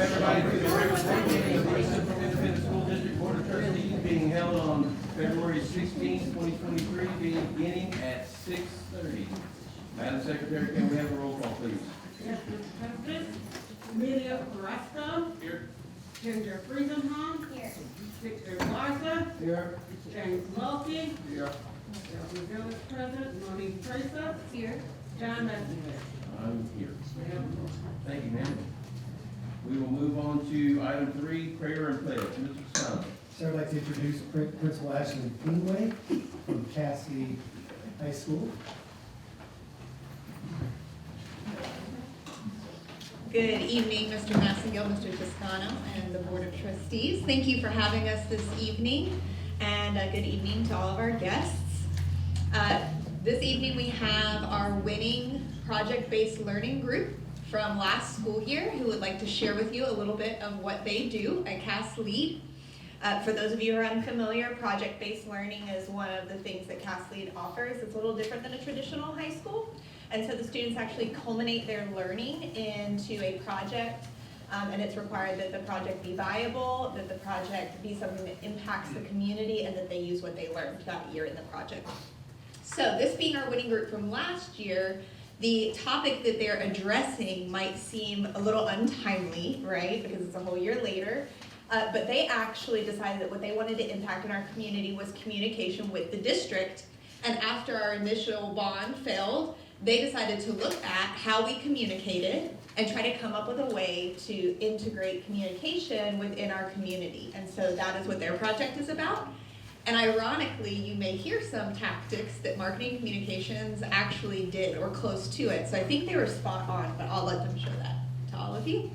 everybody to the regular board meeting of the Independent School District Board of Trustees being held on February 16, 2023, beginning at 6:30. Madam Secretary, can we have a roll call, please? Yes, Mr. President. Amelia Carrasco. Here. Ginger Friesenham. Here. Victor Garza. Here. James Mulkey. Here. Delvin Village President. Monique Tracer. Here. John Messenger. I'm here. Thank you, ma'am. We will move on to item 3, prayer and pledge. Mr. Stein. So I'd like to introduce Principal Ashley Greenway from Cassidy High School. Good evening, Mr. Massengill, Mr. Toscano, and the Board of Trustees. Thank you for having us this evening, and good evening to all of our guests. This evening we have our winning project-based learning group from last school year who would like to share with you a little bit of what they do at Cass Lead. For those of you who are unfamiliar, project-based learning is one of the things that Cass Lead offers. It's a little different than a traditional high school. And so the students actually culminate their learning into a project, and it's required that the project be viable, that the project be something that impacts the community, and that they use what they learned that year in the project. So this being our winning group from last year, the topic that they're addressing might seem a little untimely, right? Because it's a whole year later. But they actually decided that what they wanted to impact in our community was communication with the district. And after our initial bond failed, they decided to look at how we communicated and try to come up with a way to integrate communication within our community. And so that is what their project is about. And ironically, you may hear some tactics that marketing communications actually did or close to it. So I think they were spot on, but I'll let them show that to all of you.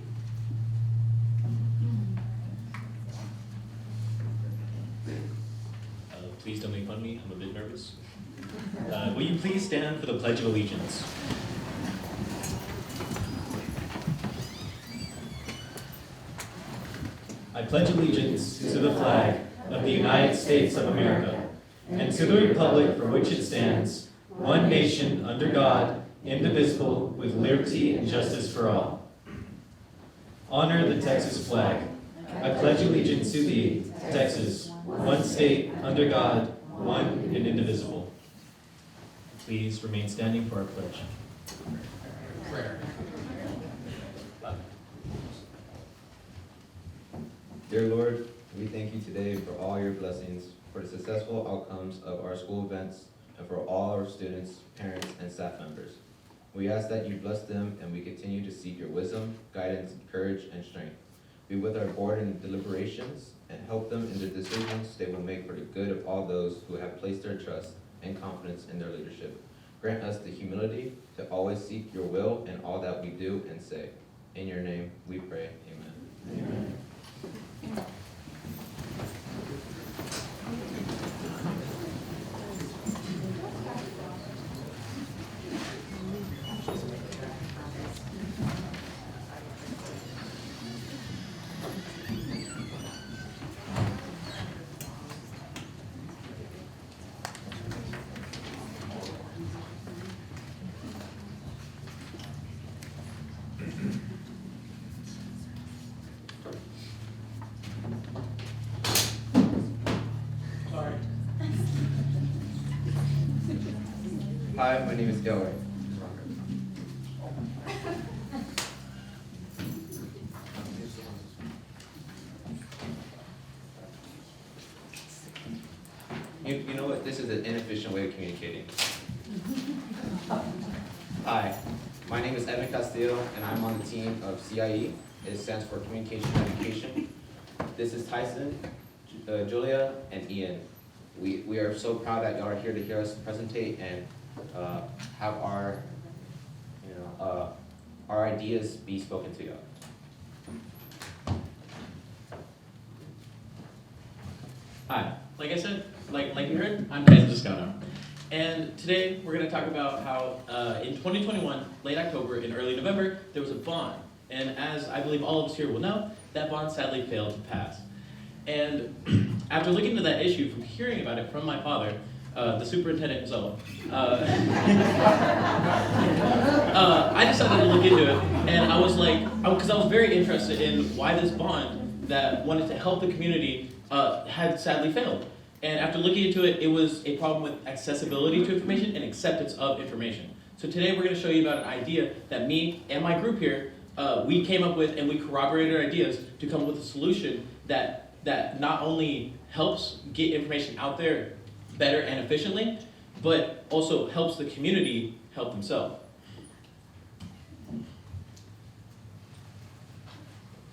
Please don't make fun of me, I'm a bit nervous. Will you please stand for the Pledge of Allegiance? I pledge allegiance to the flag of the United States of America and to the republic for which it stands, one nation under God, indivisible, with liberty and justice for all. Honor the Texas flag. I pledge allegiance to thee, Texas, one state, under God, one and indivisible. Please remain standing for our pledge. Prayer. Dear Lord, we thank you today for all your blessings, for the successful outcomes of our school events, and for all our students, parents, and staff members. We ask that you bless them and we continue to seek your wisdom, guidance, courage, and strength. Be with our board in deliberations and help them in the decisions they will make for the good of all those who have placed their trust and confidence in their leadership. Grant us the humility to always seek your will in all that we do and say. In your name we pray, amen. Amen. Hi, my name is Delroy. You know what? This is an inefficient way of communicating. Hi, my name is Evan Castillo, and I'm on the team of CIE. It stands for Communication Education. This is Tyson, Julia, and Ian. We are so proud that y'all are here to hear us presentate and have our ideas be spoken to y'all. Hi, like I said, like you heard, I'm Tyson Toscano. And today we're going to talk about how in 2021, late October and early November, there was a bond. And as I believe all of us here will know, that bond sadly failed to pass. And after looking into that issue, from hearing about it from my father, the superintendent himself, I decided to look into it And I was like, because I was very interested in why this bond that wanted to help the community had sadly failed. And after looking into it, it was a problem with accessibility to information and acceptance of information. So today we're going to show you about an idea that me and my group here, we came up with, and we corroborated our ideas to come up with a solution that not only helps get information out there better and efficiently, but also helps the community help themselves.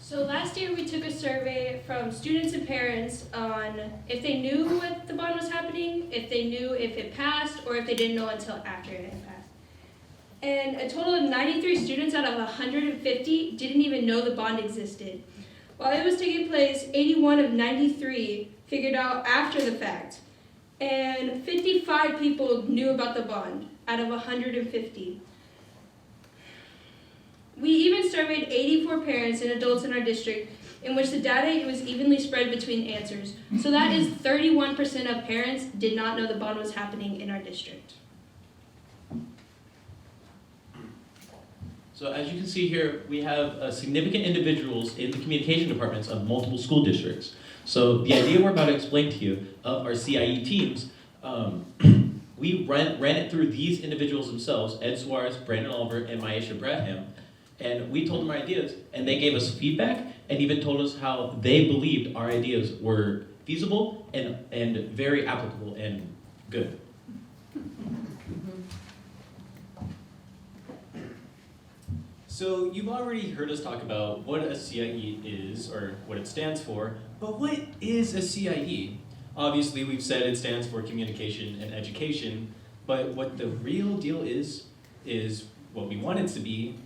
So last year we took a survey from students and parents on if they knew what the bond was happening, if they knew if it passed, or if they didn't know until after it had passed. And a total of 93 students out of 150 didn't even know the bond existed. While it was taking place, 81 of 93 figured out after the fact. And 55 people knew about the bond out of 150. We even surveyed 84 parents and adults in our district, in which the data was evenly spread between answers. So that is 31% of parents did not know the bond was happening in our district. So as you can see here, we have significant individuals in the communication departments of multiple school districts. So the idea we're about to explain to you of our CIE teams, we ran it through these individuals themselves, Ed Suarez, Brandon Oliver, and Maisha Bradham. And we told them our ideas, and they gave us feedback, and even told us how they believed our ideas were feasible and very applicable and good. So you've already heard us talk about what a CIE is, or what it stands for, but what is a CIE? Obviously, we've said it stands for communication and education, but what the real deal is what we want it to be,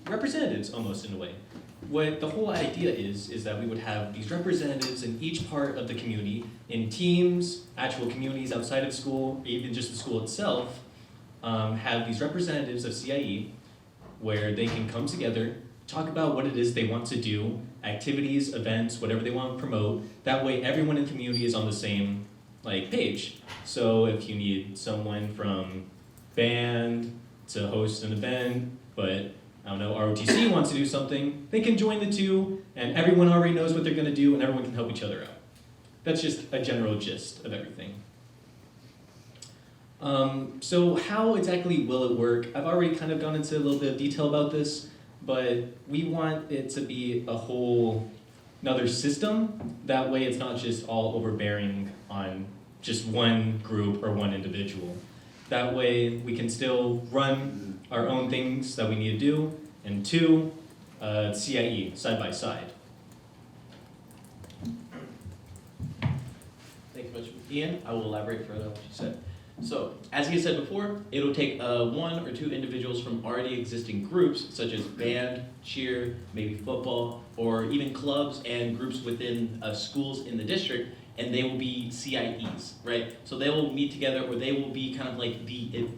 representatives almost in a way. What the whole idea is that we would have these representatives in each part of the community, in teams, actual communities outside of school, even just the school itself, have these representatives of CIE where they can come together, talk about what it is they want to do, activities, events, whatever they want to promote. That way everyone in the community is on the same page. So if you need someone from band to host an event, but I don't know, ROTC wants to do something, they can join the two, and everyone already knows what they're going to do, and everyone can help each other out. That's just a general gist of everything. So how exactly will it work? I've already kind of gone into a little bit of detail about this, but we want it to be a whole another system. That way it's not just all overbearing on just one group or one individual. That way we can still run our own things that we need to do, and two, CIE, side by side. Thank you much, Ian. I will elaborate further on what you said. So, as he said before, it'll take one or two individuals from already existing groups, such as band, cheer, maybe football, or even clubs and groups within schools in the district, and they will be CIEs, right? So they will meet together, or they will be kind of like the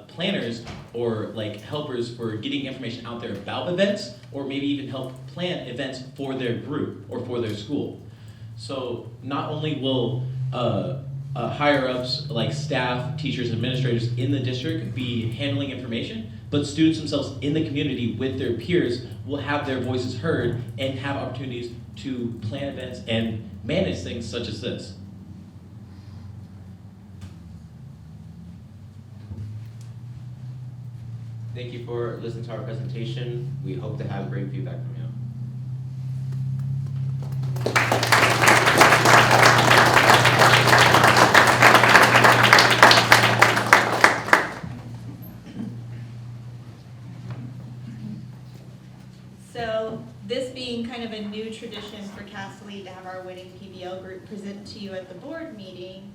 planners or like helpers for getting information out there about events, or maybe even help plan events for their group or for their school. So not only will higher-ups like staff, teachers, administrators in the district be handling information, but students themselves in the community with their peers will have their voices heard and have opportunities to plan events and manage things such as this. Thank you for listening to our presentation. We hope to have great feedback from you. So this being kind of a new tradition for Castle to have our winning PBL group present to you at the board meeting,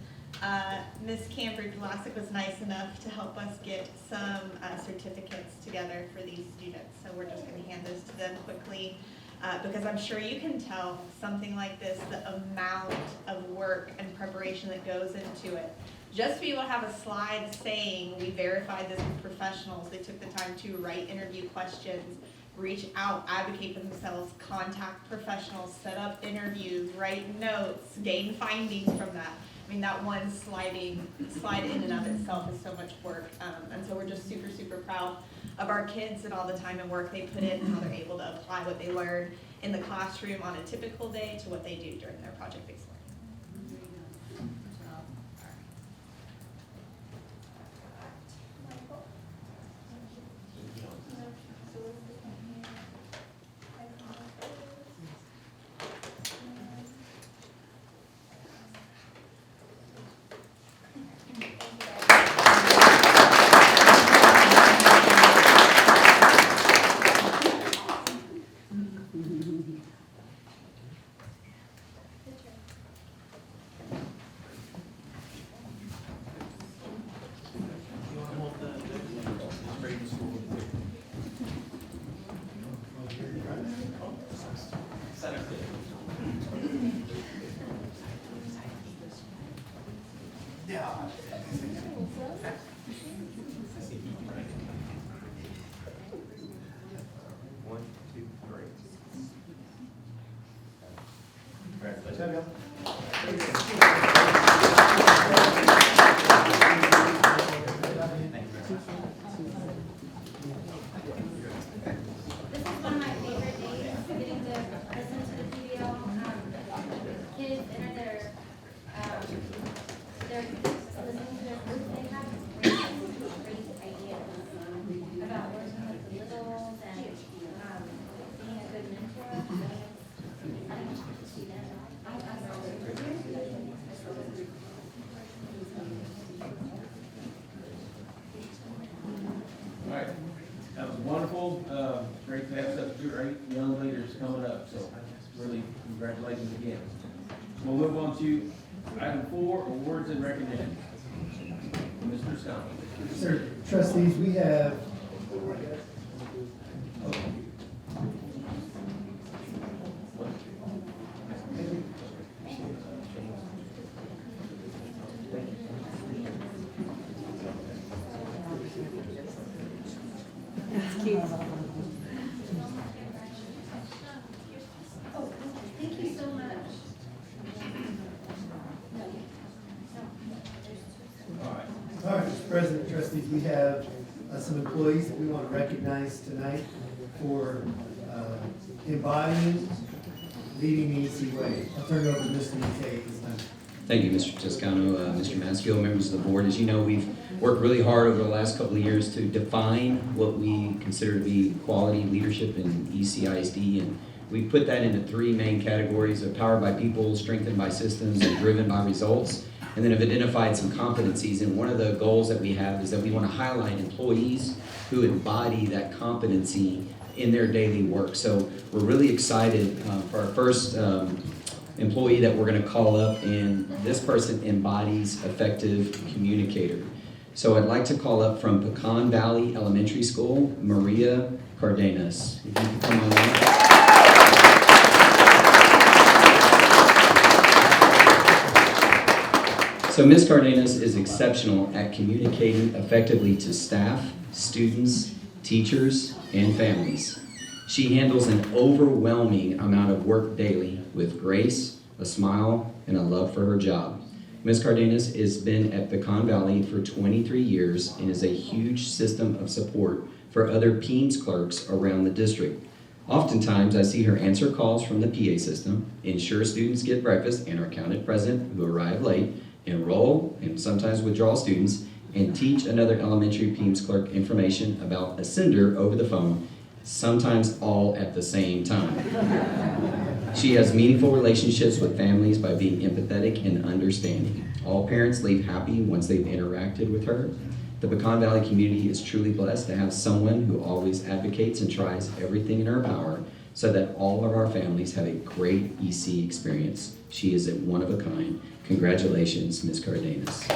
Ms. Cambridge-Vlasic was nice enough to help us get some certificates together for these students. So we're just going to hand those to them quickly because I'm sure you can tell something like this, the amount of work and preparation that goes into it. Just to be able to have a slide saying we verified this with professionals, they took the time to write interview questions, reach out, advocate for themselves, contact professionals, set up interviews, write notes, gain findings from that. I mean, that one slide in and of itself is so much work. And so we're just super, super proud of our kids and all the time and work they put in and how they're able to apply what they learn in the classroom on a typical day to what they do during their project-based learning. All right, that was wonderful. Great to have such great young leaders coming up, so really congratulations again. We'll move on to item 4, awards and recognition. Mr. Scott. Sir, trustees, we have Thank you so much. All right, Mr. President, trustees, we have some employees that we want to recognize tonight for embodying, leading the EC way. I'll turn it over to Mr. McKay this time. Thank you, Mr. Toscano, Mr. Mansfield, members of the board. As you know, we've worked really hard over the last couple of years to define what we consider to be quality leadership in ISD, and we put that into 3 main categories: of powered by people, strengthened by systems, and driven by results. And then have identified some competencies, and one of the goals that we have is that we want to highlight employees who embody that competency in their daily work. So we're really excited for our first employee that we're going to call up, and this person embodies effective communicator. So I'd like to call up from Pecan Valley Elementary School, Maria Cardenas. If you can come on up. So Ms. Cardenas is exceptional at communicating effectively to staff, students, teachers, and families. She handles an overwhelming amount of work daily with grace, a smile, and a love for her job. Ms. Cardenas has been at Pecan Valley for 23 years and is a huge system of support for other PEAMS clerks around the district. Oftentimes, I see her answer calls from the PA system, ensure students get breakfast and are counted present who arrive late, enroll and sometimes withdraw students, and teach another elementary PEAMS clerk information about Ascender over the phone, sometimes all at the same time. She has meaningful relationships with families by being empathetic and understanding. All parents leave happy once they've interacted with her. The Pecan Valley community is truly blessed to have someone who always advocates and tries everything in her power so that all of our families have a great EC experience. She is a one of a kind. Congratulations, Ms. Cardenas.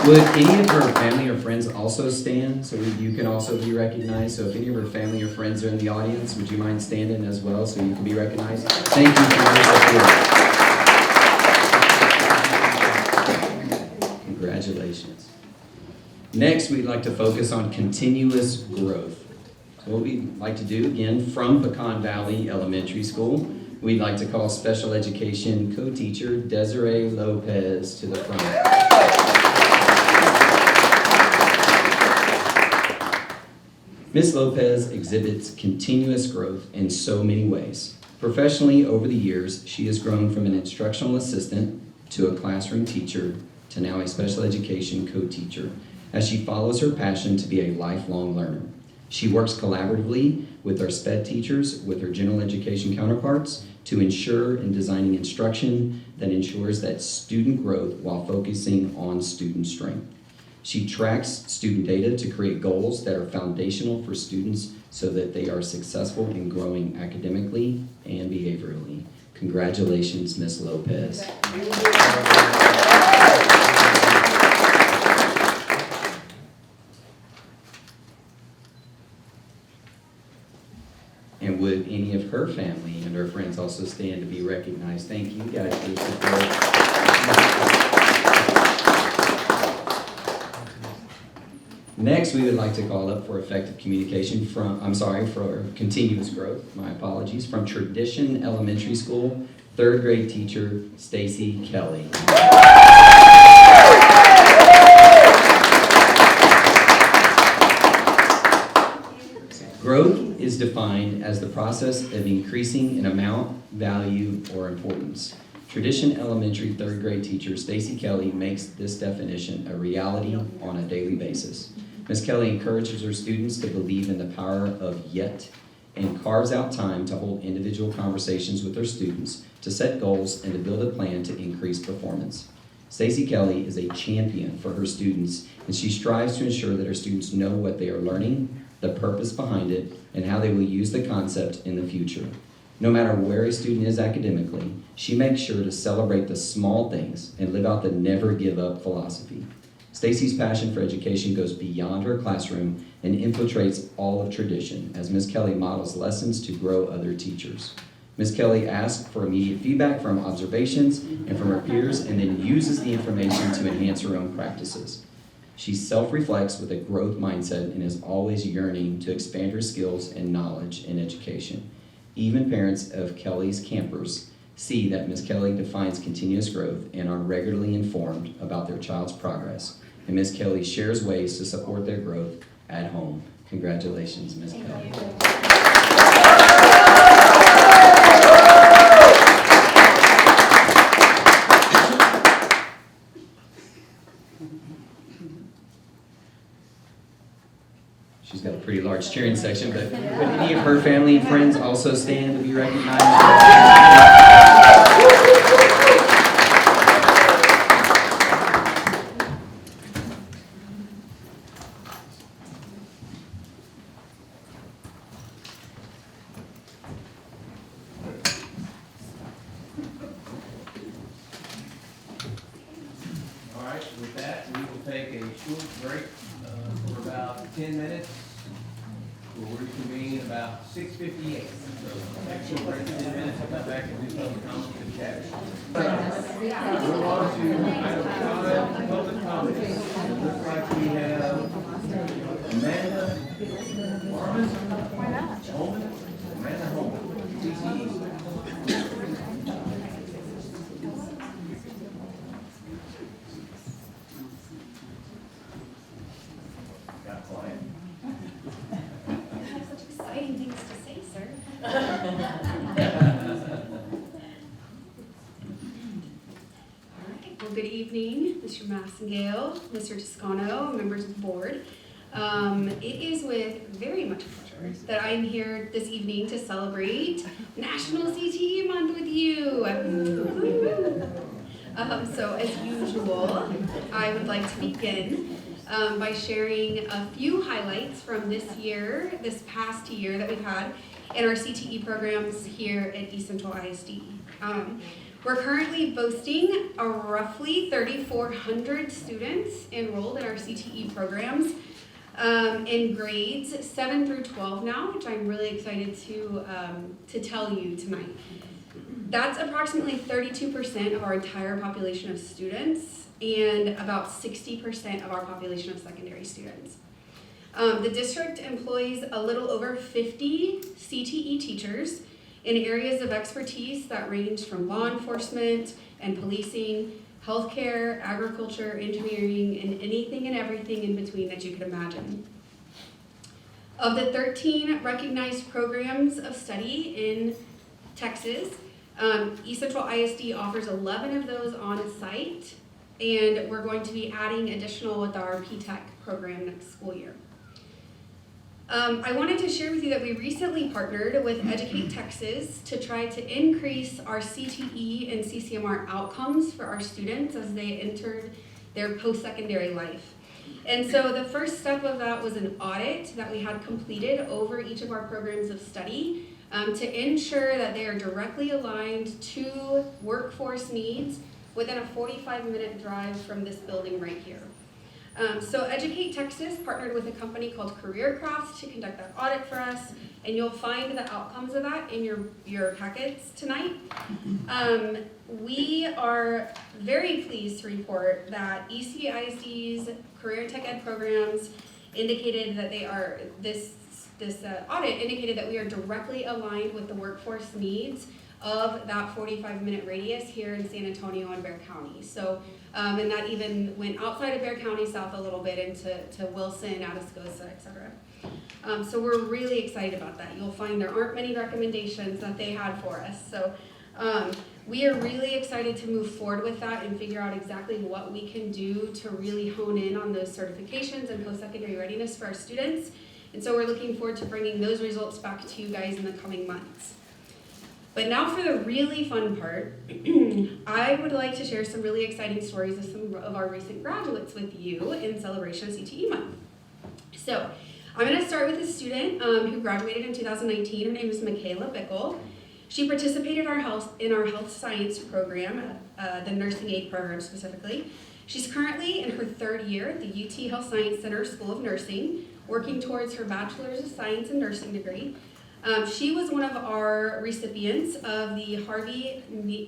Would any of her family or friends also stand so you can also be recognized? So if any of her family or friends are in the audience, would you mind standing as well so you can be recognized? Thank you for your support. Congratulations. Next, we'd like to focus on continuous growth. So what we'd like to do, again, from Pecan Valley Elementary School, we'd like to call special education co-teacher Desiree Lopez to the front. Ms. Lopez exhibits continuous growth in so many ways. Professionally, over the years, she has grown from an instructional assistant to a classroom teacher to now a special education co-teacher, as she follows her passion to be a lifelong learner. She works collaboratively with our SPED teachers, with her general education counterparts, to ensure in designing instruction that ensures that student growth while focusing on student strength. She tracks student data to create goals that are foundational for students so that they are successful in growing academically and behaviorally. Congratulations, Ms. Lopez. And would any of her family and her friends also stand to be recognized? Thank you guys for your support. Next, we would like to call up for effective communication for continuous growth, my apologies, from Tradition Elementary School, 3rd grade teacher, Stacy Kelly. Growth is defined as the process of increasing in amount, value, or importance. Tradition Elementary 3rd grade teacher Stacy Kelly makes this definition a reality on a daily basis. Ms. Kelly encourages her students to believe in the power of yet and carves out time to hold individual conversations with her students, to set goals, and to build a plan to increase performance. Stacy Kelly is a champion for her students, and she strives to ensure that her students know what they are learning, the purpose behind it, and how they will use the concept in the future. No matter where a student is academically, she makes sure to celebrate the small things and live out the never give up philosophy. Stacy's passion for education goes beyond her classroom and infiltrates all of Tradition as Ms. Kelly models lessons to grow other teachers. Ms. Kelly asks for immediate feedback from observations and from her peers, and then uses the information to enhance her own practices. She self-reflects with a growth mindset and is always yearning to expand her skills and knowledge in education. Even parents of Kelly's campers see that Ms. Kelly defines continuous growth and are regularly informed about their child's progress. And Ms. Kelly shares ways to support their growth at home. Congratulations, Ms. Kelly. She's got a pretty large cheering section, but would any of her family and friends also stand to be recognized? All right, with that, we will take a short break for about 10 minutes. We'll reconvene about 6:58. So take a short break, 10 minutes, we'll come back and do public comments and chat. Move on to public comments. It looks like we have Amanda Harmon. Amanda Holman, TCE. Got quiet. I have such exciting things to say, sir. All right, well, good evening, Mr. Massengale, Mr. Toscano, members of the board. It is with very much pleasure that I'm here this evening to celebrate National CTE Month with you. So as usual, I would like to begin by sharing a few highlights from this past year that we've had in our CTE programs here at East Central ISD. We're currently boasting a roughly 3,400 students enrolled in our CTE programs in grades 7 through 12 now, which I'm really excited to tell you tonight. That's approximately 32% of our entire population of students and about 60% of our population of secondary students. The district employs a little over 50 CTE teachers in areas of expertise that range from law enforcement and policing, healthcare, agriculture, engineering, and anything and everything in between that you could imagine. Of the 13 recognized programs of study in Texas, East Central ISD offers 11 of those on site, and we're going to be adding additional with our PTech program next school year. I wanted to share with you that we recently partnered with Educate Texas to try to increase our CTE and CCMR outcomes for our students as they entered their post-secondary life. And so the first step of that was an audit that we had completed over each of our programs of study to ensure that they are directly aligned to workforce needs within a 45-minute drive from this building right here. So Educate Texas partnered with a company called Career Crafts to conduct that audit for us, and you'll find the outcomes of that in your packets tonight. We are very pleased to report that ECISD's Career Tech Ed programs indicated that they are, this audit indicated that we are directly aligned with the workforce needs of that 45-minute radius here in San Antonio and Bexar County. So, and that even went outside of Bexar County south a little bit into Wilson, Atascosa, etc. So we're really excited about that. You'll find there aren't many recommendations that they had for us. So we are really excited to move forward with that and figure out exactly what we can do to really hone in on those certifications and post-secondary readiness for our students. And so we're looking forward to bringing those results back to you guys in the coming months. But now for the really fun part, I would like to share some really exciting stories of some of our recent graduates with you in celebration of CTE month. So I'm going to start with a student who graduated in 2019. Her name is Michaela Bickle. She participated in our health science program, the nursing aid program specifically. She's currently in her third year at the UT Health Science Center School of Nursing, working towards her Bachelor's of Science in Nursing degree. She was one of our recipients of the Harvey,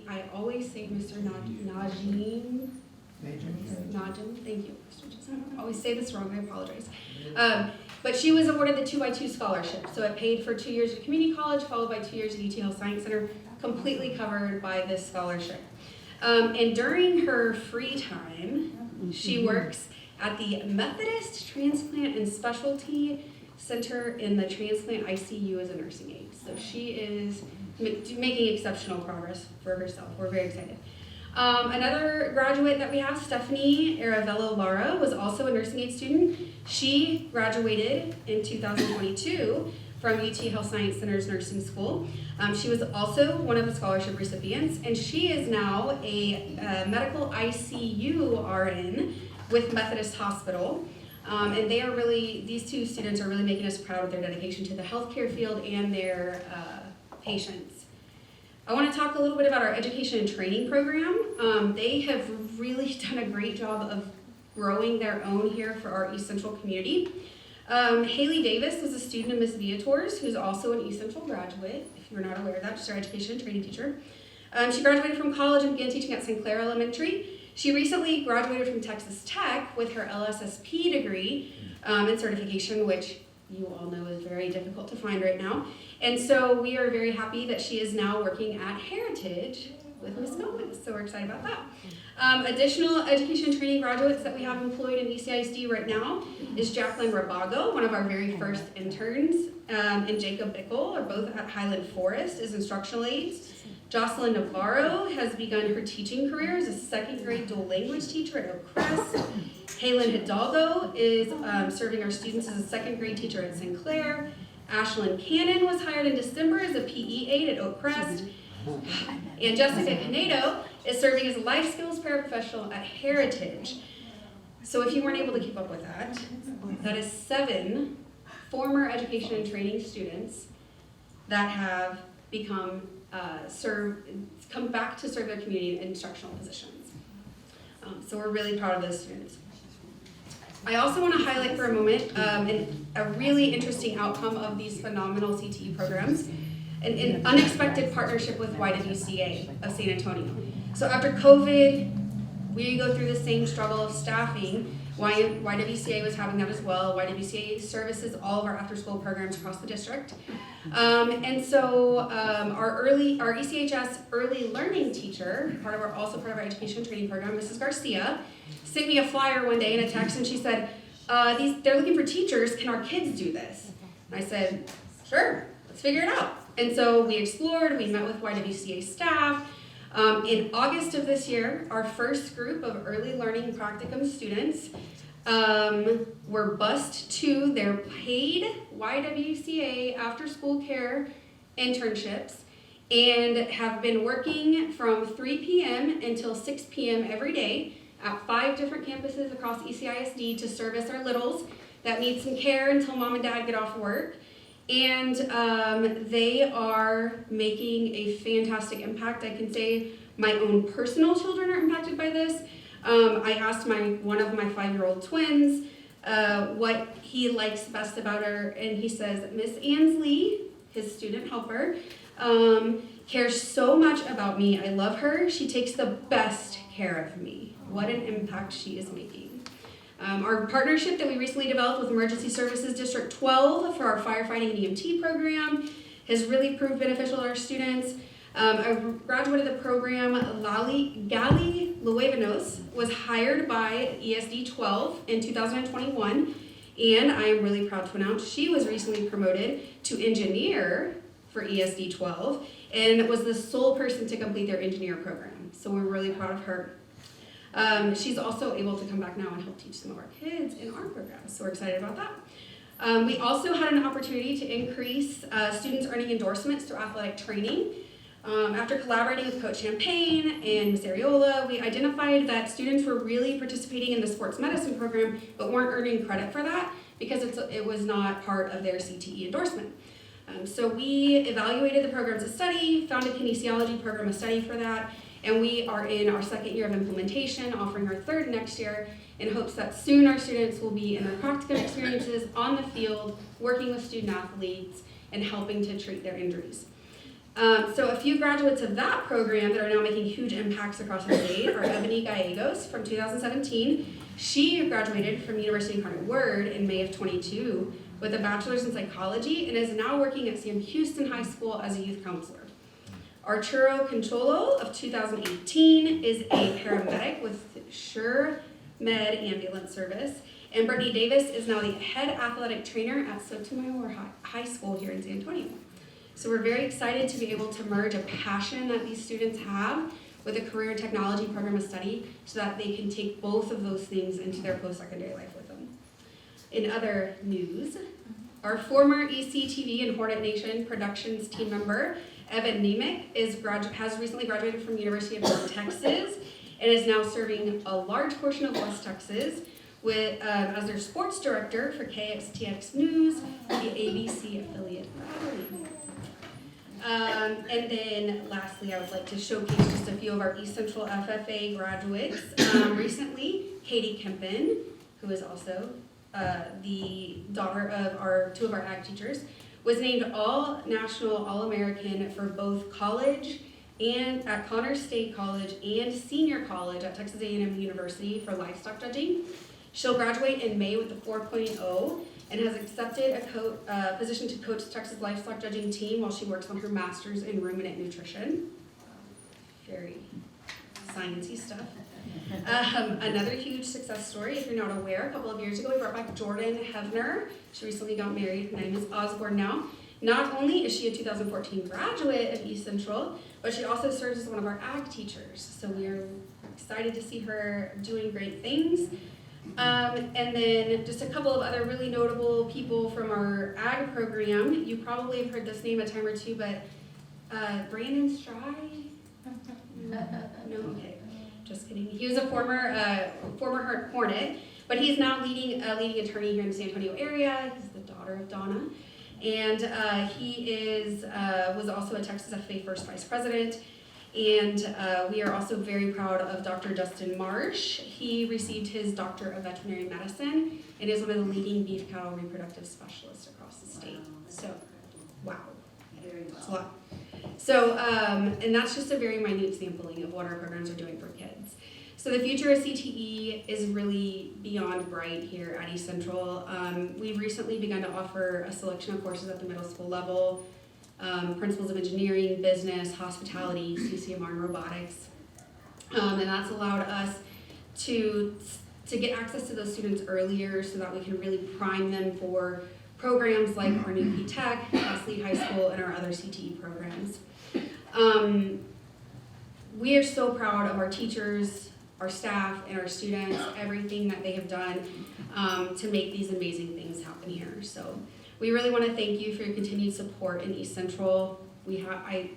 I always say Mr. Najim, thank you. I always say this wrong, I apologize. But she was awarded the 2x2 scholarship. So it paid for 2 years at community college, followed by 2 years at UT Health Science Center, completely covered by this scholarship. And during her free time, she works at the Methodist Transplant and Specialty Center in the Transplant ICU as a nursing aide. So she is making exceptional progress for herself. We're very excited. Another graduate that we have, Stephanie Aravello Lara, was also a nursing aide student. She graduated in 2022 from UT Health Science Center's nursing school. She was also one of the scholarship recipients, and she is now a medical ICU RN with Methodist Hospital. And they are really, these two students are really making us proud with their dedication to the healthcare field and their patients. I want to talk a little bit about our education and training program. They have really done a great job of growing their own here for our East Central community. Haley Davis was a student of Ms. Viator's, who's also an East Central graduate, if you're not aware of that, she's our education and training teacher. She graduated from college and began teaching at St. Clair Elementary. She recently graduated from Texas Tech with her LSSP degree and certification, which you all know is very difficult to find right now. And so we are very happy that she is now working at Heritage with Ms. Gomez, so we're excited about that. Additional education and training graduates that we have employed in ECISD right now is Jacqueline Rabago, one of our very first interns, and Jacob Bickle are both at Highland Forest as instructional aides. Jocelyn Navarro has begun her teaching career as a second grade dual language teacher at Oak Crest. Kaylin Hidalgo is serving our students as a second grade teacher at St. Clair. Ashlyn Cannon was hired in December as a PE aide at Oak Crest. And Jessica Canedo is serving as a life skills paraprofessional at Heritage. So if you weren't able to keep up with that, that is 7 former education and training students that have become come back to serve their community in instructional positions. So we're really proud of those students. I also want to highlight for a moment a really interesting outcome of these phenomenal CTE programs. an unexpected partnership with YWCA of San Antonio. So after COVID, we go through the same struggle of staffing. YWCA was having that as well. YWCA services all of our after-school programs across the district. And so our ECHS early learning teacher, also part of our education training program, Mrs. Garcia, sent me a flyer one day in a text, and she said, they're looking for teachers. Can our kids do this? And I said, sure, let's figure it out. And so we explored, we met with YWCA staff. In August of this year, our first group of early learning practicum students were bused to their paid YWCA after-school care internships and have been working from 3 p.m. until 6 p.m. every day at 5 different campuses across ECISD to service our littles that need some care until mom and dad get off work. And they are making a fantastic impact. I can say my own personal children are impacted by this. I asked one of my 5-year-old twins what he likes best about her, and he says, Miss Ansley, his student helper, cares so much about me. I love her. She takes the best care of me. What an impact she is making. Our partnership that we recently developed with Emergency Services District 12 for our firefighting and EMT program has really proved beneficial to our students. A graduate of the program, Gali Luevanos, was hired by ESD 12 in 2021, and I am really proud to announce she was recently promoted to engineer for ESD 12 and was the sole person to complete their engineer program. So we're really proud of her. She's also able to come back now and help teach some of our kids in our program, so we're excited about that. We also had an opportunity to increase students earning endorsements through athletic training. After collaborating with Coach Champagne and Ms. Ariola, we identified that students were really participating in the sports medicine program but weren't earning credit for that because it was not part of their CTE endorsement. So we evaluated the programs of study, found a kinesiology program of study for that, and we are in our 2nd year of implementation, offering our 3rd next year, in hopes that soon our students will be in their practicum experiences on the field, working with student athletes, and helping to treat their injuries. So a few graduates of that program that are now making huge impacts across the state are Ebony Gallegos from 2017. She graduated from University Incarnate Word in May of 22 with a bachelor's in psychology and is now working at Sam Houston High School as a youth counselor. Arturo Concholo of 2018 is a paramedic with Sure Med Ambulance Service. And Brittany Davis is now the head athletic trainer at Sotomayor High School here in San Antonio. So we're very excited to be able to merge a passion that these students have with a career technology program of study so that they can take both of those things into their post-secondary life with them. In other news, our former ECTV and Hornet Nation Productions team member, Evan Nemec, has recently graduated from University of North Texas and is now serving a large portion of West Texas as their sports director for KXTX News, the ABC affiliate of Abilene. And then lastly, I would like to showcase just a few of our East Central FFA graduates. Recently, Katie Kempen, who is also the daughter of two of our ag teachers, was named All-National All-American for both college and at Connors State College and senior college at Texas A&M University for livestock judging. She'll graduate in May with the 4.0 and has accepted a position to coach Texas livestock judging team while she works on her master's in ruminant nutrition. Very sciencey stuff. Another huge success story, if you're not aware, a couple of years ago we brought back Jordan Hevner. She recently got married. Her name is Osborne now. Not only is she a 2014 graduate of East Central, but she also serves as one of our ag teachers. So we are excited to see her doing great things. And then just a couple of other really notable people from our ag program. You probably have heard this name a time or two, but Brandon Stry? No, okay. Just kidding. He was a former Hornet, but he's now leading attorney here in the San Antonio area. He's the daughter of Donna. And he was also a Texas FFA First Vice President. And we are also very proud of Dr. Justin Marsh. He received his Doctor of Veterinary Medicine and is one of the leading beef cattle reproductive specialists across the state. So, wow. It's a lot. So, and that's just a very minute sampling of what our programs are doing for kids. So the future of CTE is really beyond bright here at East Central. We've recently begun to offer a selection of courses at the middle school level, principles of engineering, business, hospitality, CCMR, and robotics. And that's allowed us to get access to those students earlier so that we can really prime them for programs like our new P-Tech, Wesley High School, and our other CTE programs. We are so proud of our teachers, our staff, and our students, everything that they have done to make these amazing things happen here. So we really want to thank you for your continued support in East Central. We have, I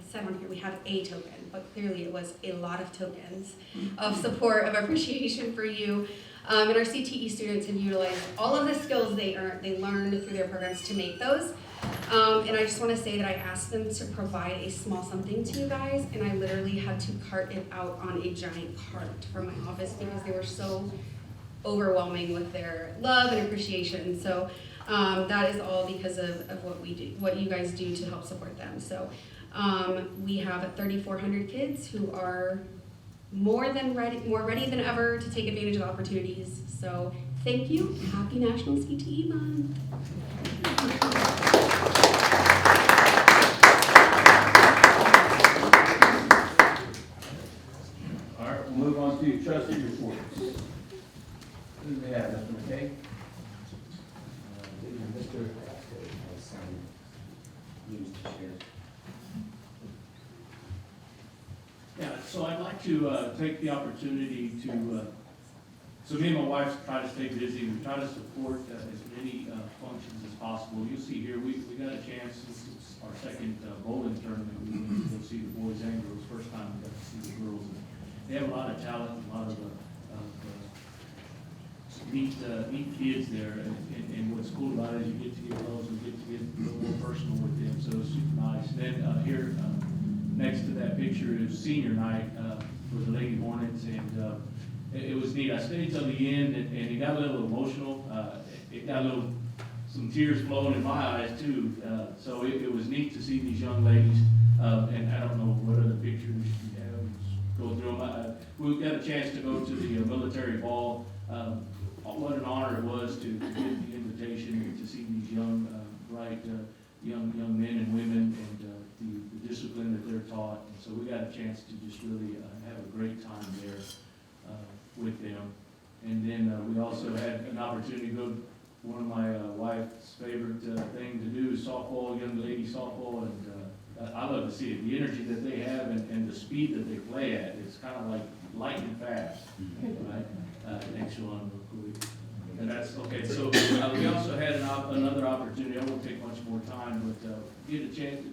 said on here, we have a token, but clearly it was a lot of tokens of support, of appreciation for you. And our CTE students have utilized all of the skills they learned through their programs to make those. And I just want to say that I asked them to provide a small something to you guys, and I literally had to cart it out on a giant cart from my office because they were so overwhelming with their love and appreciation. So that is all because of what we do, what you guys do to help support them. So we have 3,400 kids who are more ready than ever to take advantage of opportunities. So thank you. Happy National CTE Month. All right, we'll move on to trustee reports. Who do we have, Mr. McKay? Yeah, so I'd like to take the opportunity to, so me and my wife try to stay busy. We try to support as many functions as possible. You'll see here, we got a chance, this is our second bowling tournament. We went to go see the boys and girls. First time we got to see the girls. And they have a lot of talent, a lot of neat kids there. And what's cool about it is you get to get close and get to get a little more personal with them. So it's super nice. And then here, next to that picture is senior night for the Lady Hornets, and it was neat. I stayed till the end, and it got a little emotional. It got some tears flowing in my eyes too. So it was neat to see these young ladies, and I don't know what other pictures you have. Go through them. We got a chance to go to the military ball. What an honor it was to get the invitation and to see these young, bright, young men and women, and the discipline that they're taught. And so we got a chance to just really have a great time there with them. And then we also had an opportunity to go. One of my wife's favorite thing to do is softball, young lady softball, and I love to see it. The energy that they have and the speed that they play at, it's kind of like lightning fast, right? Next one real quick. And that's okay. So we also had another opportunity. I won't take much more time, but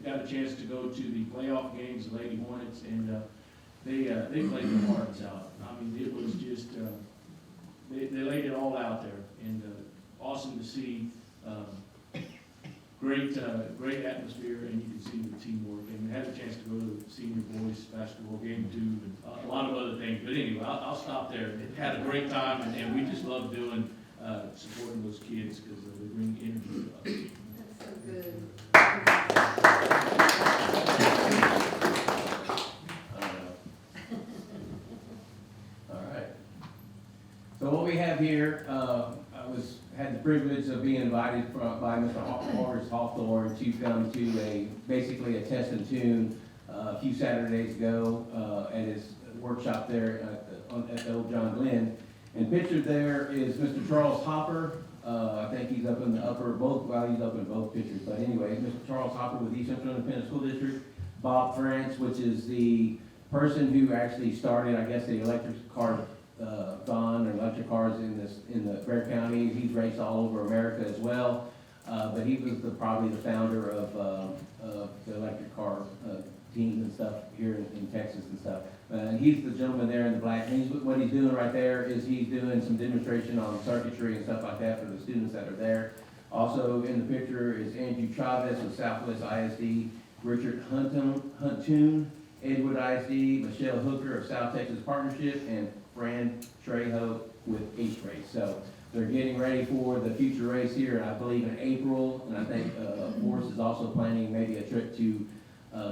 got a chance to go to the playoff games, the Lady Hornets, and they played their hearts out. I mean, it was just they laid it all out there, and awesome to see. Great atmosphere, and you can see the teamwork. And we had a chance to go to the senior boys basketball game too, and a lot of other things. But anyway, I'll stop there. It had a great time, and we just love doing supporting those kids because they bring energy to us. That's so good. All right. So what we have here, had the privilege of being invited by Mr. Horace Hawthorne to come to basically a test and tune a few Saturdays ago at his workshop there at the old John Glenn. And pictured there is Mr. Charles Hopper. I think he's up in the upper, he's up in both pictures. But anyway, Mr. Charles Hopper with East Central Independent School District. Bob France, which is the person who actually started, I guess, the electric car gone or electric cars in the Bexar County. He's raced all over America as well. But he was probably the founder of the electric car team and stuff here in Texas and stuff. And he's the gentleman there in the black. And what he's doing right there is he's doing some demonstration on circuitry and stuff like that for the students that are there. Also in the picture is Andrew Chavez with Southwest ISD, Richard Huntoon, Edward ISD, Michelle Hooker of South Texas Partnership, and Fran Trejo with H-Race. So they're getting ready for the future race here, I believe in April, and I think, Forrest is also planning maybe a trip to,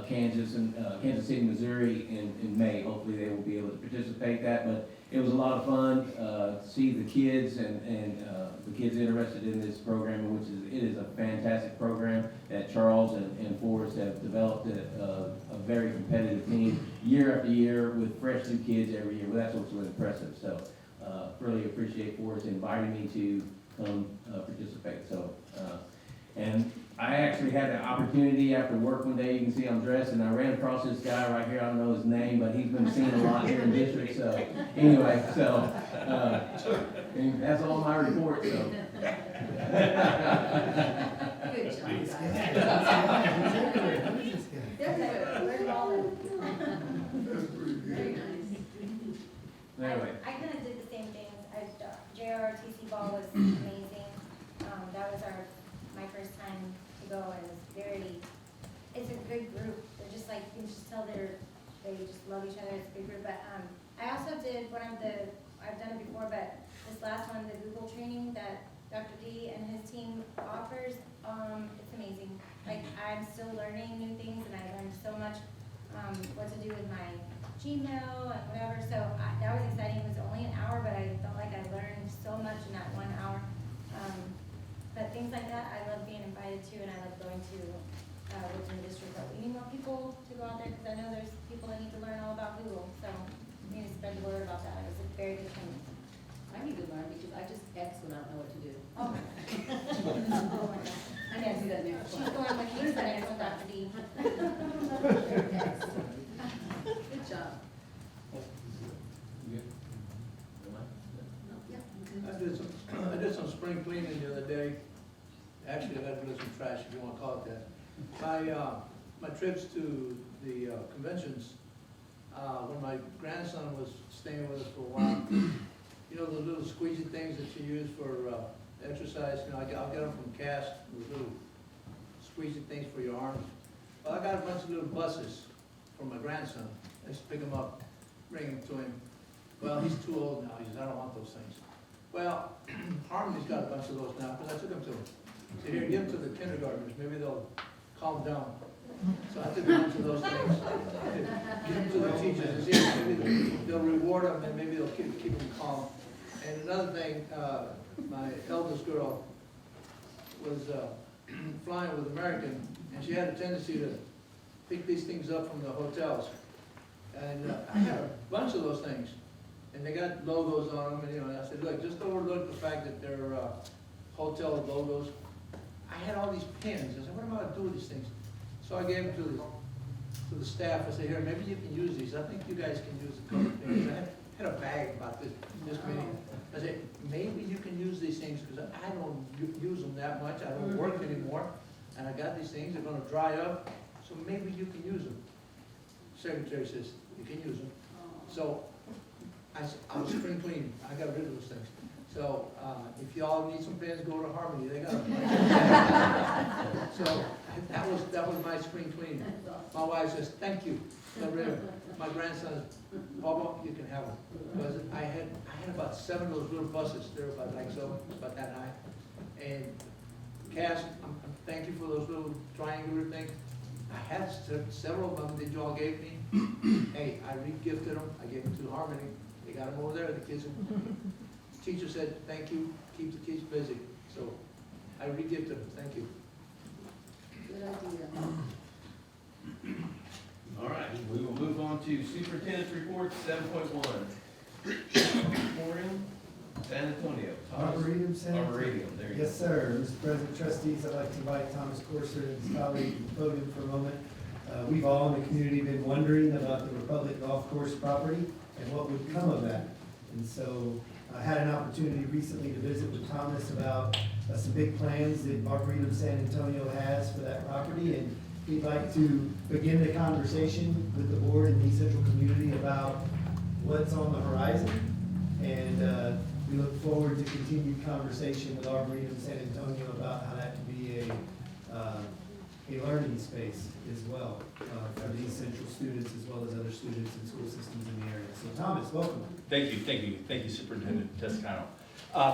Kansas and, Kansas City, Missouri in May. Hopefully they will be able to participate that, but it was a lot of fun, to see the kids and the kids interested in this program, which it is a fantastic program that Charles and Forrest have developed a very competitive team year after year with fresh new kids every year. Well, that's what's really impressive. So, really appreciate Forrest inviting me to come participate. So, and I actually had the opportunity after work one day, you can see I'm dressed, and I ran across this guy right here, I don't know his name, but he's been seen a lot here in district, so, anyway, so, and that's all my report, so. Good job, This guy. Very nice. Anyway, I kind of did the same things. JROTC ball was amazing. That was my first time to go, and it's a good group. They're just like, you can just tell they just love each other. It's a good group. But I also did I've done it before, but this last one, the Google training that Dr. D and his team offers, it's amazing. Like, I'm still learning new things, and I learned so much what to do with my Gmail and whatever, so that was exciting. It was only an hour, but I felt like I learned so much in that 1 hour. But things like that, I love being invited to, and I love going to within the district. But we need more people to go out there, because I know there's people that need to learn all about Google, so we need to spread the word about that. It was a very good training. I need to learn because I just X when I don't know what to do. Oh my gosh. Oh my gosh. I need to do that next She's going with you, next one, Dr. D. Good job. I did some spring cleaning the other day. Actually, I got to do some trash, if you want to call it that. My trips to the conventions, when my grandson was staying with us for a while, you know, the little squeezy things that you use for exercise, you know, I'll get them from Cast, those little squeezy things for your arms. Well, I got a bunch of little buses for my grandson. I used to pick them up, bring them to him. Well, he's too old now. He says, I don't want those things. Well, Harmony's got a bunch of those now, because I took them to him. So here, give them to the kindergartners, maybe they'll calm down. So I took a bunch of those things, give them to the teachers, and see if maybe they'll reward them, and maybe they'll keep them calm. And another thing, my eldest girl was flying with American, and she had a tendency to pick these things up from the hotels. And I had a bunch of those things. And they got logos on them, and you know, and I said, look, just overlook the fact that they're hotel logos. I had all these pins. I said, what am I gonna do with these things? So I gave them to the staff. I said, here, maybe you can use these. I think you guys can use the color pins. I had a bag about this many. I said, maybe you can use these things, because I don't use them that much. I don't work anymore. And I got these things, they're gonna dry up, so maybe you can use them. Secretary says, you can use them. So I was spring cleaning. I got rid of those things. So if y'all need some pens, go to Harmony. They got them. So that was my spring cleaning. My wife says, thank you. Got rid of them. My grandson says, Baba, you can have them. Because I had about 7 of those little buses. They're about like so, about that high. And Cass, thank you for those little triangular things. I had several of them that y'all gave me. Hey, I re-gifted them. I gave them to Harmony. They got them over there. The kids. The teacher said, thank you. Keep the kids busy. So I re-gifted them. Thank you. Good idea. all right, we will move on to superintendent's report 7.1. Morning, San Antonio. Arboretum, San Antonio. Arboretum, there you go. Yes, sir. Mr. President, trustees, I'd like to invite Thomas Corser and his colleague to the podium for a moment. We've all in the community been wondering about the Republic Golf Course property and what would come of that. And so I had an opportunity recently to visit with Thomas about some big plans that Arboretum San Antonio has for that property. And he'd like to begin the conversation with the board and the central community about what's on the horizon. And we look forward to continued conversation with Arboretum San Antonio about how that can be a learning space as well for these central students as well as other students and school systems in the area. So Thomas, welcome. Thank you, Superintendent Toscano.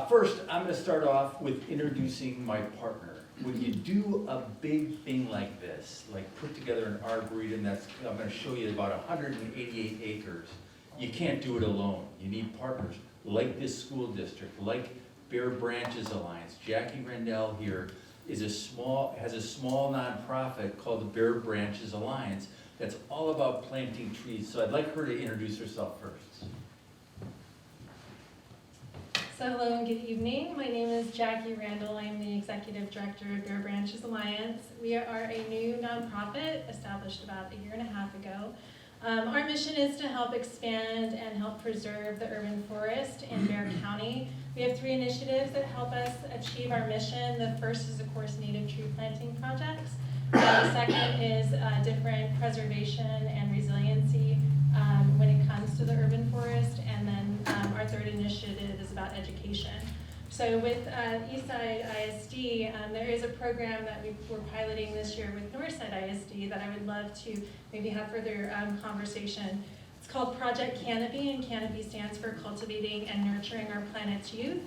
First, I'm going to start off with introducing my partner. When you do a big thing like this, like put together an arboretum that's, I'm going to show you about 188 acres, you can't do it alone. You need partners like this school district, like Bare Branches Alliance. Jackie Rendell here has a small nonprofit called the Bare Branches Alliance that's all about planting trees. So I'd like her to introduce herself first. So hello and good evening. My name is Jackie Randall. I am the Executive Director of Bare Branches Alliance. We are a new nonprofit established about 1.5 years ago. Our mission is to help expand and help preserve the urban forest in Bexar County. We have 3 initiatives that help us achieve our mission. The first is, of course, native tree planting projects. The second is different preservation and resiliency when it comes to the urban forest. And then our third initiative is about education. So with Eastside ISD, there is a program that we're piloting this year with Northside ISD that I would love to maybe have further conversation. It's called Project Canopy, and Canopy stands for Cultivating and Nurturing Our Planet's Youth.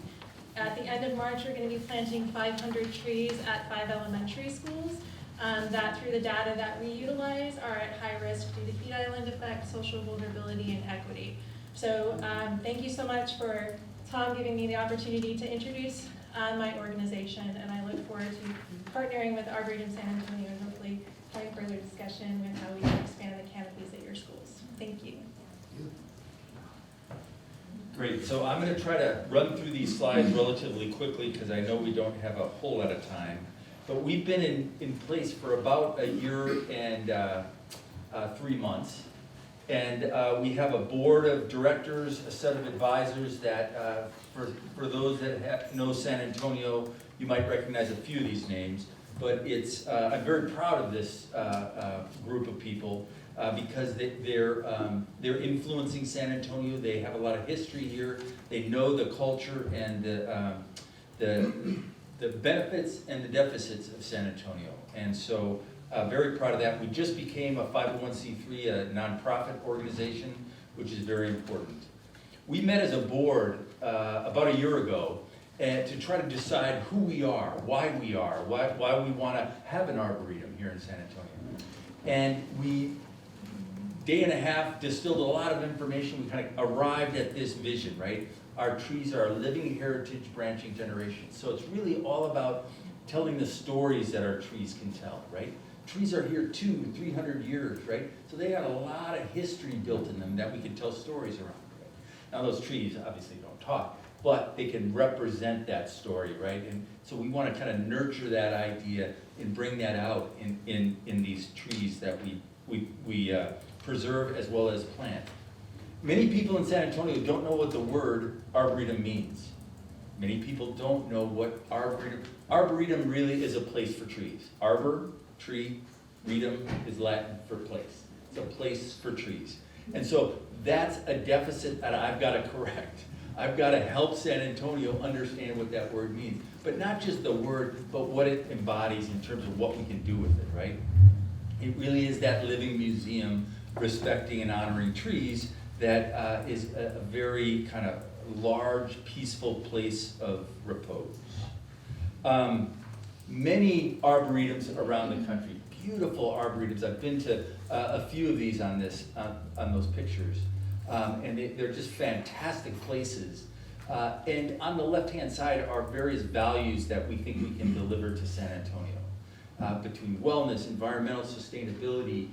At the end of March, we're going to be planting 500 trees at 5 elementary schools that, through the data that we utilize, are at high risk due to heat island effect, social vulnerability, and equity. So thank you so much for Tom giving me the opportunity to introduce my organization, and I look forward to partnering with Arboretum San Antonio and hopefully having further discussion with how we can expand the canopies at your schools. Thank you. Great, so I'm going to try to run through these slides relatively quickly because I know we don't have a whole lot of time. But we've been in place for about 1 year and 3 months. And we have a board of directors, a set of advisors that, for those that know San Antonio, you might recognize a few of these names. But it's, I'm very proud of this group of people because they're influencing San Antonio. They have a lot of history here. They know the culture and the benefits and the deficits of San Antonio. And so very proud of that. We just became a 501c3, a nonprofit organization, which is very important. We met as a board about 1 year ago to try to decide who we are, why we want to have an arboretum here in San Antonio. And we, day and a half, distilled a lot of information. We kind of arrived at this vision, right? Our trees are a living heritage branching generation. So it's really all about telling the stories that our trees can tell, right? Trees are here 200-300 years, right? So they got a lot of history built in them that we can tell stories around. Right? Now those trees obviously don't talk, but they can represent that story, right? And so we want to kind of nurture that idea and bring that out in these trees that we preserve as well as plant. Many people in San Antonio don't know what the word arboretum means. Many people don't know what arboretum really is. A place for trees. Arbor, tree, retum is Latin for place. It's a place for trees. And so that's a deficit that I've got to correct. I've got to help San Antonio understand what that word means. But not just the word, but what it embodies in terms of what we can do with it, right? It really is that living museum respecting and honoring trees that is a very kind of large, peaceful place of repose. Many arboretums around the country, beautiful arboretums. I've been to a few of these on those pictures, and they're just fantastic places. And on the left-hand side are various values that we think we can deliver to San Antonio, between wellness, environmental sustainability,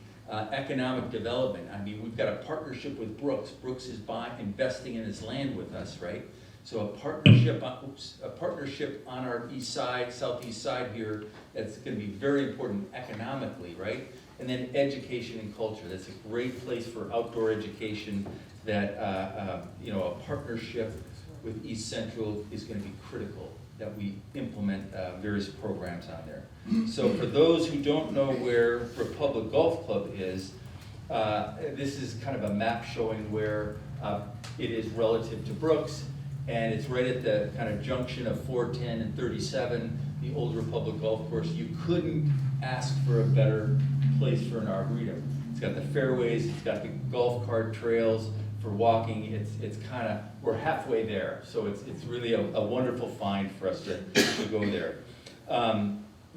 economic development. I mean, we've got a partnership with Brooks. Brooks is investing in his land with us, right? So a partnership on our east side, southeast side here, that's going to be very important economically, right? And then education and culture. That's a great place for outdoor education that, a partnership with East Central is going to be critical, that we implement various programs on there. So for those who don't know where Republic Golf Club is, this is kind of a map showing where it is relative to Brooks, and it's right at the kind of junction of 410 and 37, the old Republic Golf Course. You couldn't ask for a better place for an arboretum. It's got the fairways, it's got the golf cart trails, for walking. It's kind of, we're halfway there, so it's really a wonderful find for us to go there.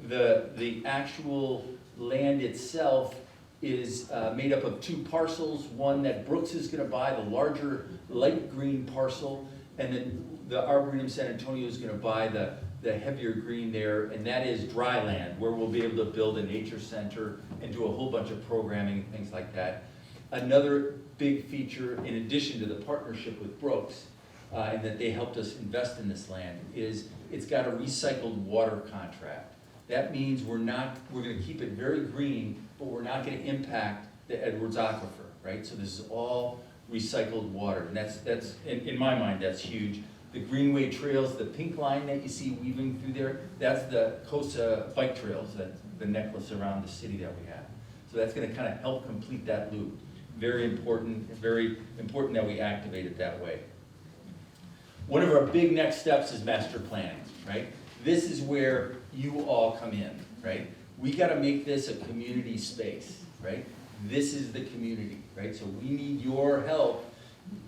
The actual land itself is made up of 2 parcels, one that Brooks is gonna buy, the larger light green parcel, and then the Arboretum San Antonio is gonna buy the heavier green there, and that is dry land, where we'll be able to build a nature center and do a whole bunch of programming and things like that. Another big feature, in addition to the partnership with Brooks, and that they helped us invest in this land, is it's got a recycled water contract. That means we're gonna keep it very green, but we're not gonna impact the Edwards Aquifer, right? So this is all recycled water, and that's in my mind, that's huge. The Greenway trails, the pink line that you see weaving through there, that's the Cosa bike trails, that's the necklace around the city that we have. So that's gonna kind of help complete that loop. Very important that we activate it that way. One of our big next steps is master planning, right? This is where you all come in, right? We gotta make this a community space, right? This is the community, right? So we need your help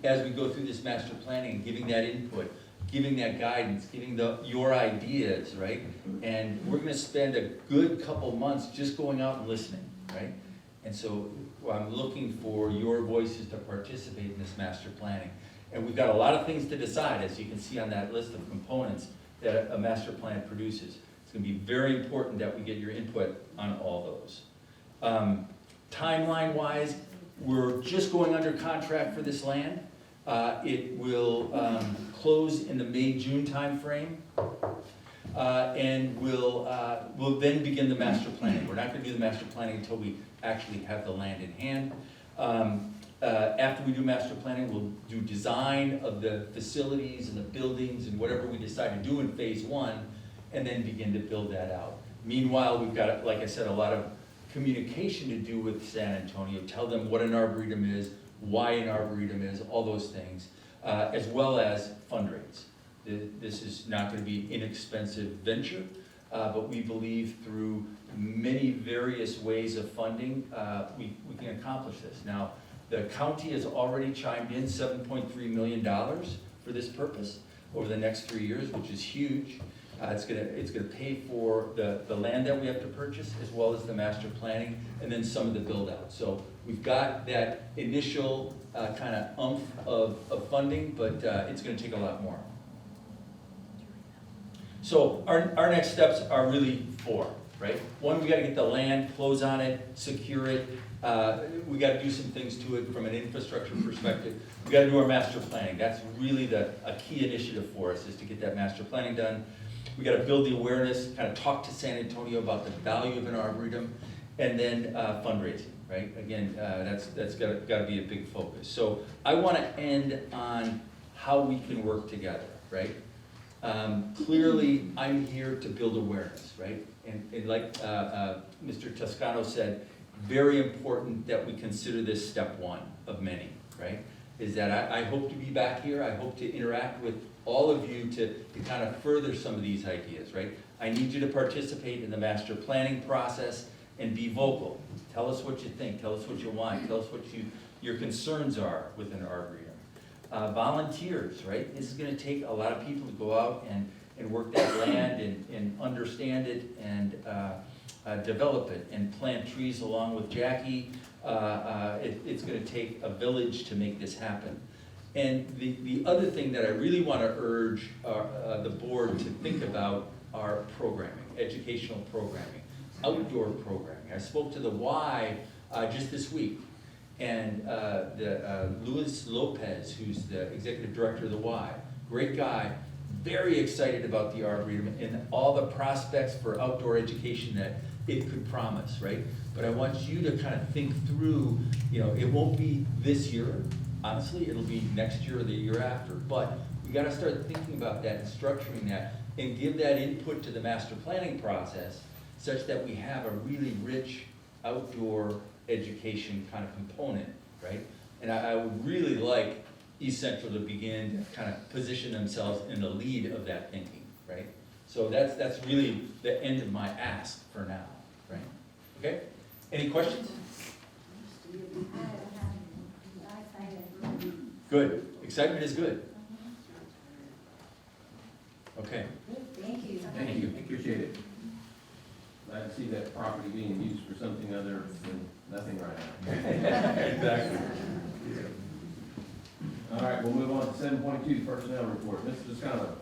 as we go through this master planning, giving that input, giving that guidance, giving your ideas, right? And we're gonna spend a good couple months just going out and listening, right? And so I'm looking for your voices to participate in this master planning. And we've got a lot of things to decide, as you can see on that list of components that a master plan produces. It's gonna be very important that we get your input on all those. Timeline-wise, we're just going under contract for this land. It will close in the May-June timeframe. And we'll then begin the master planning. We're not gonna do the master planning until we actually have the land in hand. After we do master planning, we'll do design of the facilities and the buildings and whatever we decide to do in phase 1, and then begin to build that out. Meanwhile, we've got, like I said, a lot of communication to do with San Antonio, tell them what an arboretum is, why an arboretum is, all those things, as well as fundraise. This is not going to be an inexpensive venture, but we believe through many various ways of funding, we can accomplish this. Now, the county has already chimed in $7.3 million for this purpose over the next 3 years, which is huge. It's gonna pay for the land that we have to purchase, as well as the master planning, and then some of the build out. So we've got that initial kind of of funding, but it's gonna take a lot more. So our next steps are really 4, right? 1, we gotta get the land, close on it, secure it. We gotta do some things to it from an infrastructure perspective. We gotta do our master planning. That's really a key initiative for us, is to get that master planning done. We gotta build the awareness, kind of talk to San Antonio about the value of an arboretum, and then fundraising, right? Again, that's gotta be a big focus. So I wanna end on how we can work together, right? Clearly, I'm here to build awareness, right? And like Mr. Toscano said, very important that we consider this step 1 of many, right? Is that I hope to be back here. I hope to interact with all of you to kind of further some of these ideas, right? I need you to participate in the master planning process and be vocal. Tell us what you think. Tell us what you want. Tell us what your concerns are with an arboretum. Volunteers, right? This is going to take a lot of people to go out and work that land and understand it and develop it and plant trees along with Jackie. It's going to take a village to make this happen. And the other thing that I really want to urge the board to think about are programming, educational programming, outdoor programming. I spoke to the Y just this week, and Luis Lopez, who's the executive director of the Y, great guy, very excited about the Arboretum and all the prospects for outdoor education that it could promise, right? But I want you to kind of think through, it won't be this year. Honestly, it'll be next year or the year after, but we got to start thinking about that and structuring that and give that input to the master planning process such that we have a really rich outdoor education kind of component, right? And I would really like East Central to begin to kind of position themselves in the lead of that thinking, right? So that's really the end of my ask for now, right? Okay? Any questions? Good. Excitement is good. Okay. Thank you. Thank you, appreciate it. Glad to see that property being used for something other than nothing right now. Exactly. All right, we'll move on to 7.2, personnel report. Mr. Toscano.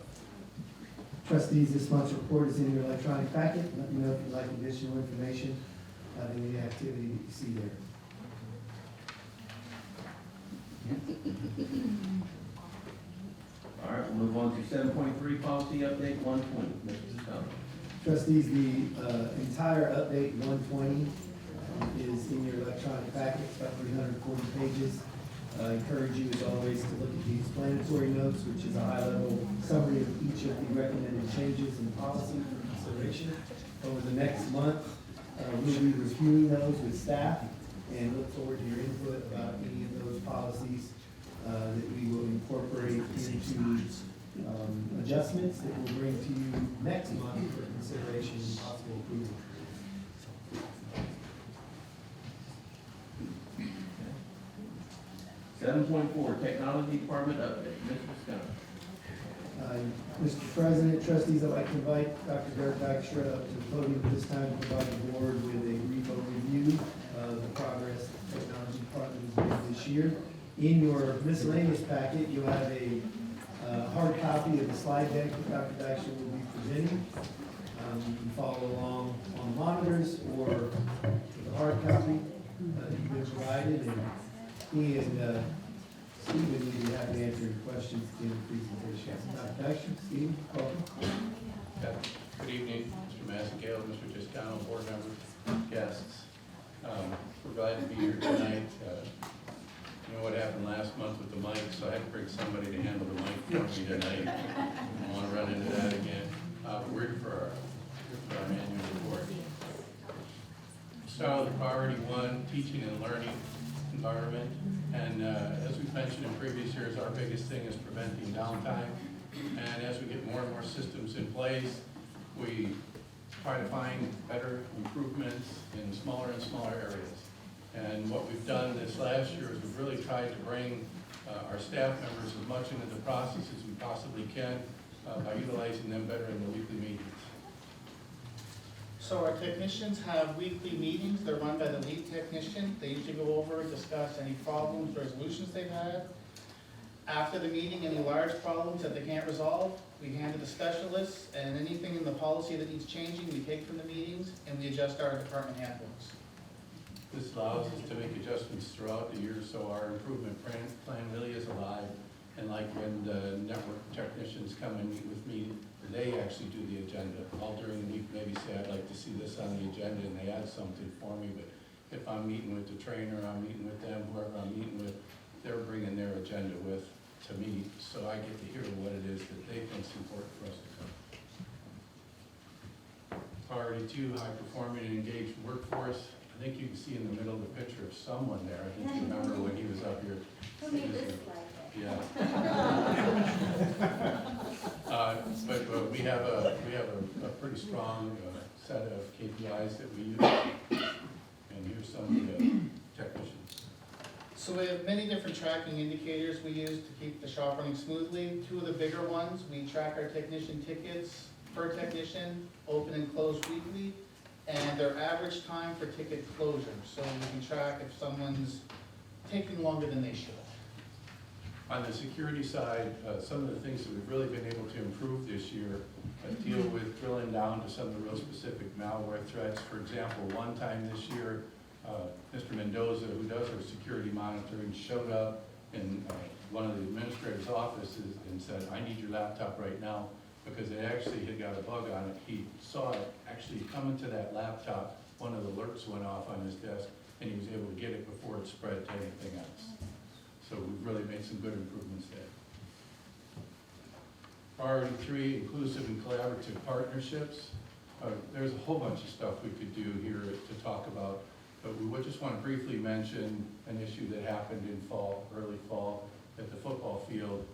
Trustees, this month's report is in your electronic packet. Let me know if you'd like additional information about any activity that you see there. All right, we'll move on to 7.3, policy update 120. Mr. Toscano. Trustees, the entire update 120 is in your electronic packet. It's about 340 pages. I encourage you, as always, to look at the explanatory notes, which is a high-level summary of each of the recommended changes in policy for consideration. Over the next month, we'll be reviewing those with staff and look forward to your input about any of those policies that we will incorporate into adjustments that we'll bring to you next month for consideration and possible approval. Okay. 7.4, technology department update. Mr. Toscano. Mr. President, trustees, I'd like to invite Dr. Derek Dykstra up to the podium at this time to provide the board with a brief overview of the progress the technology department has made this year. In your miscellaneous packet, you'll have a hard copy of the slide deck that Dr. Dykstra will be presenting. You can follow along on the monitors or with the hard copy that you've been provided. And he and Steve would be happy to answer your questions at the end of the presentation. Dr. Dykstra, Steve, welcome. Good evening, Mr. Massacale, Mr. Toscano, board members, guests. We're glad to be here tonight. You know what happened last month with the mic, so I had to bring somebody to handle the mic for me tonight. I don't want to run into that again. We're here for our annual report. Start with priority 1, teaching and learning environment. And as we've mentioned in previous years, our biggest thing is preventing downtime. And as we get more and more systems in place, we try to find better improvements in smaller and smaller areas. And what we've done this last year is we've really tried to bring our staff members as much into the process as we possibly can by utilizing them better in the weekly meetings. So our technicians have weekly meetings. They're run by the lead technician. They usually go over and discuss any problems, resolutions they've had. After the meeting, any large problems that they can't resolve, we hand to the specialists, and anything in the policy that needs changing, we take from the meetings and we adjust our department handbooks. This allows us to make adjustments throughout the year, so our improvement plan really is alive. And like when the network technicians come and meet with me, they actually do the agenda. All during the week, maybe say, I'd like to see this on the agenda, and they add something for me. But if I'm meeting with the trainer, I'm meeting with them, whoever I'm meeting with, they're bringing their agenda to me, so I get to hear what it is that they think is important for us to cover. Priority 2, high-performing and engaged workforce. I think you can see in the middle of the picture of someone there. I think you remember when he was up here. Who made this slide? Yeah. But we have a pretty strong set of KPIs that we use. And here's some of the technicians. So we have many different tracking indicators we use to keep the shop running smoothly. 2 of the bigger ones, we track our technician tickets per technician, open and close weekly, and their average time for ticket closure. So we can track if someone's taking longer than they should. On the security side, some of the things that we've really been able to improve this year deal with drilling down to some of the real specific malware threats. For example, one time this year, Mr. Mendoza, who does our security monitoring, showed up in one of the administrator's offices and said, I need your laptop right now, because it actually had got a bug on it. He saw it actually come into that laptop. One of the alerts went off on his desk, and he was able to get it before it spread to anything else. So we've really made some good improvements there. Priority 3, inclusive and collaborative partnerships. There's a whole bunch of stuff we could do here to talk about, but we would just want to briefly mention an issue that happened in early fall, at the football field.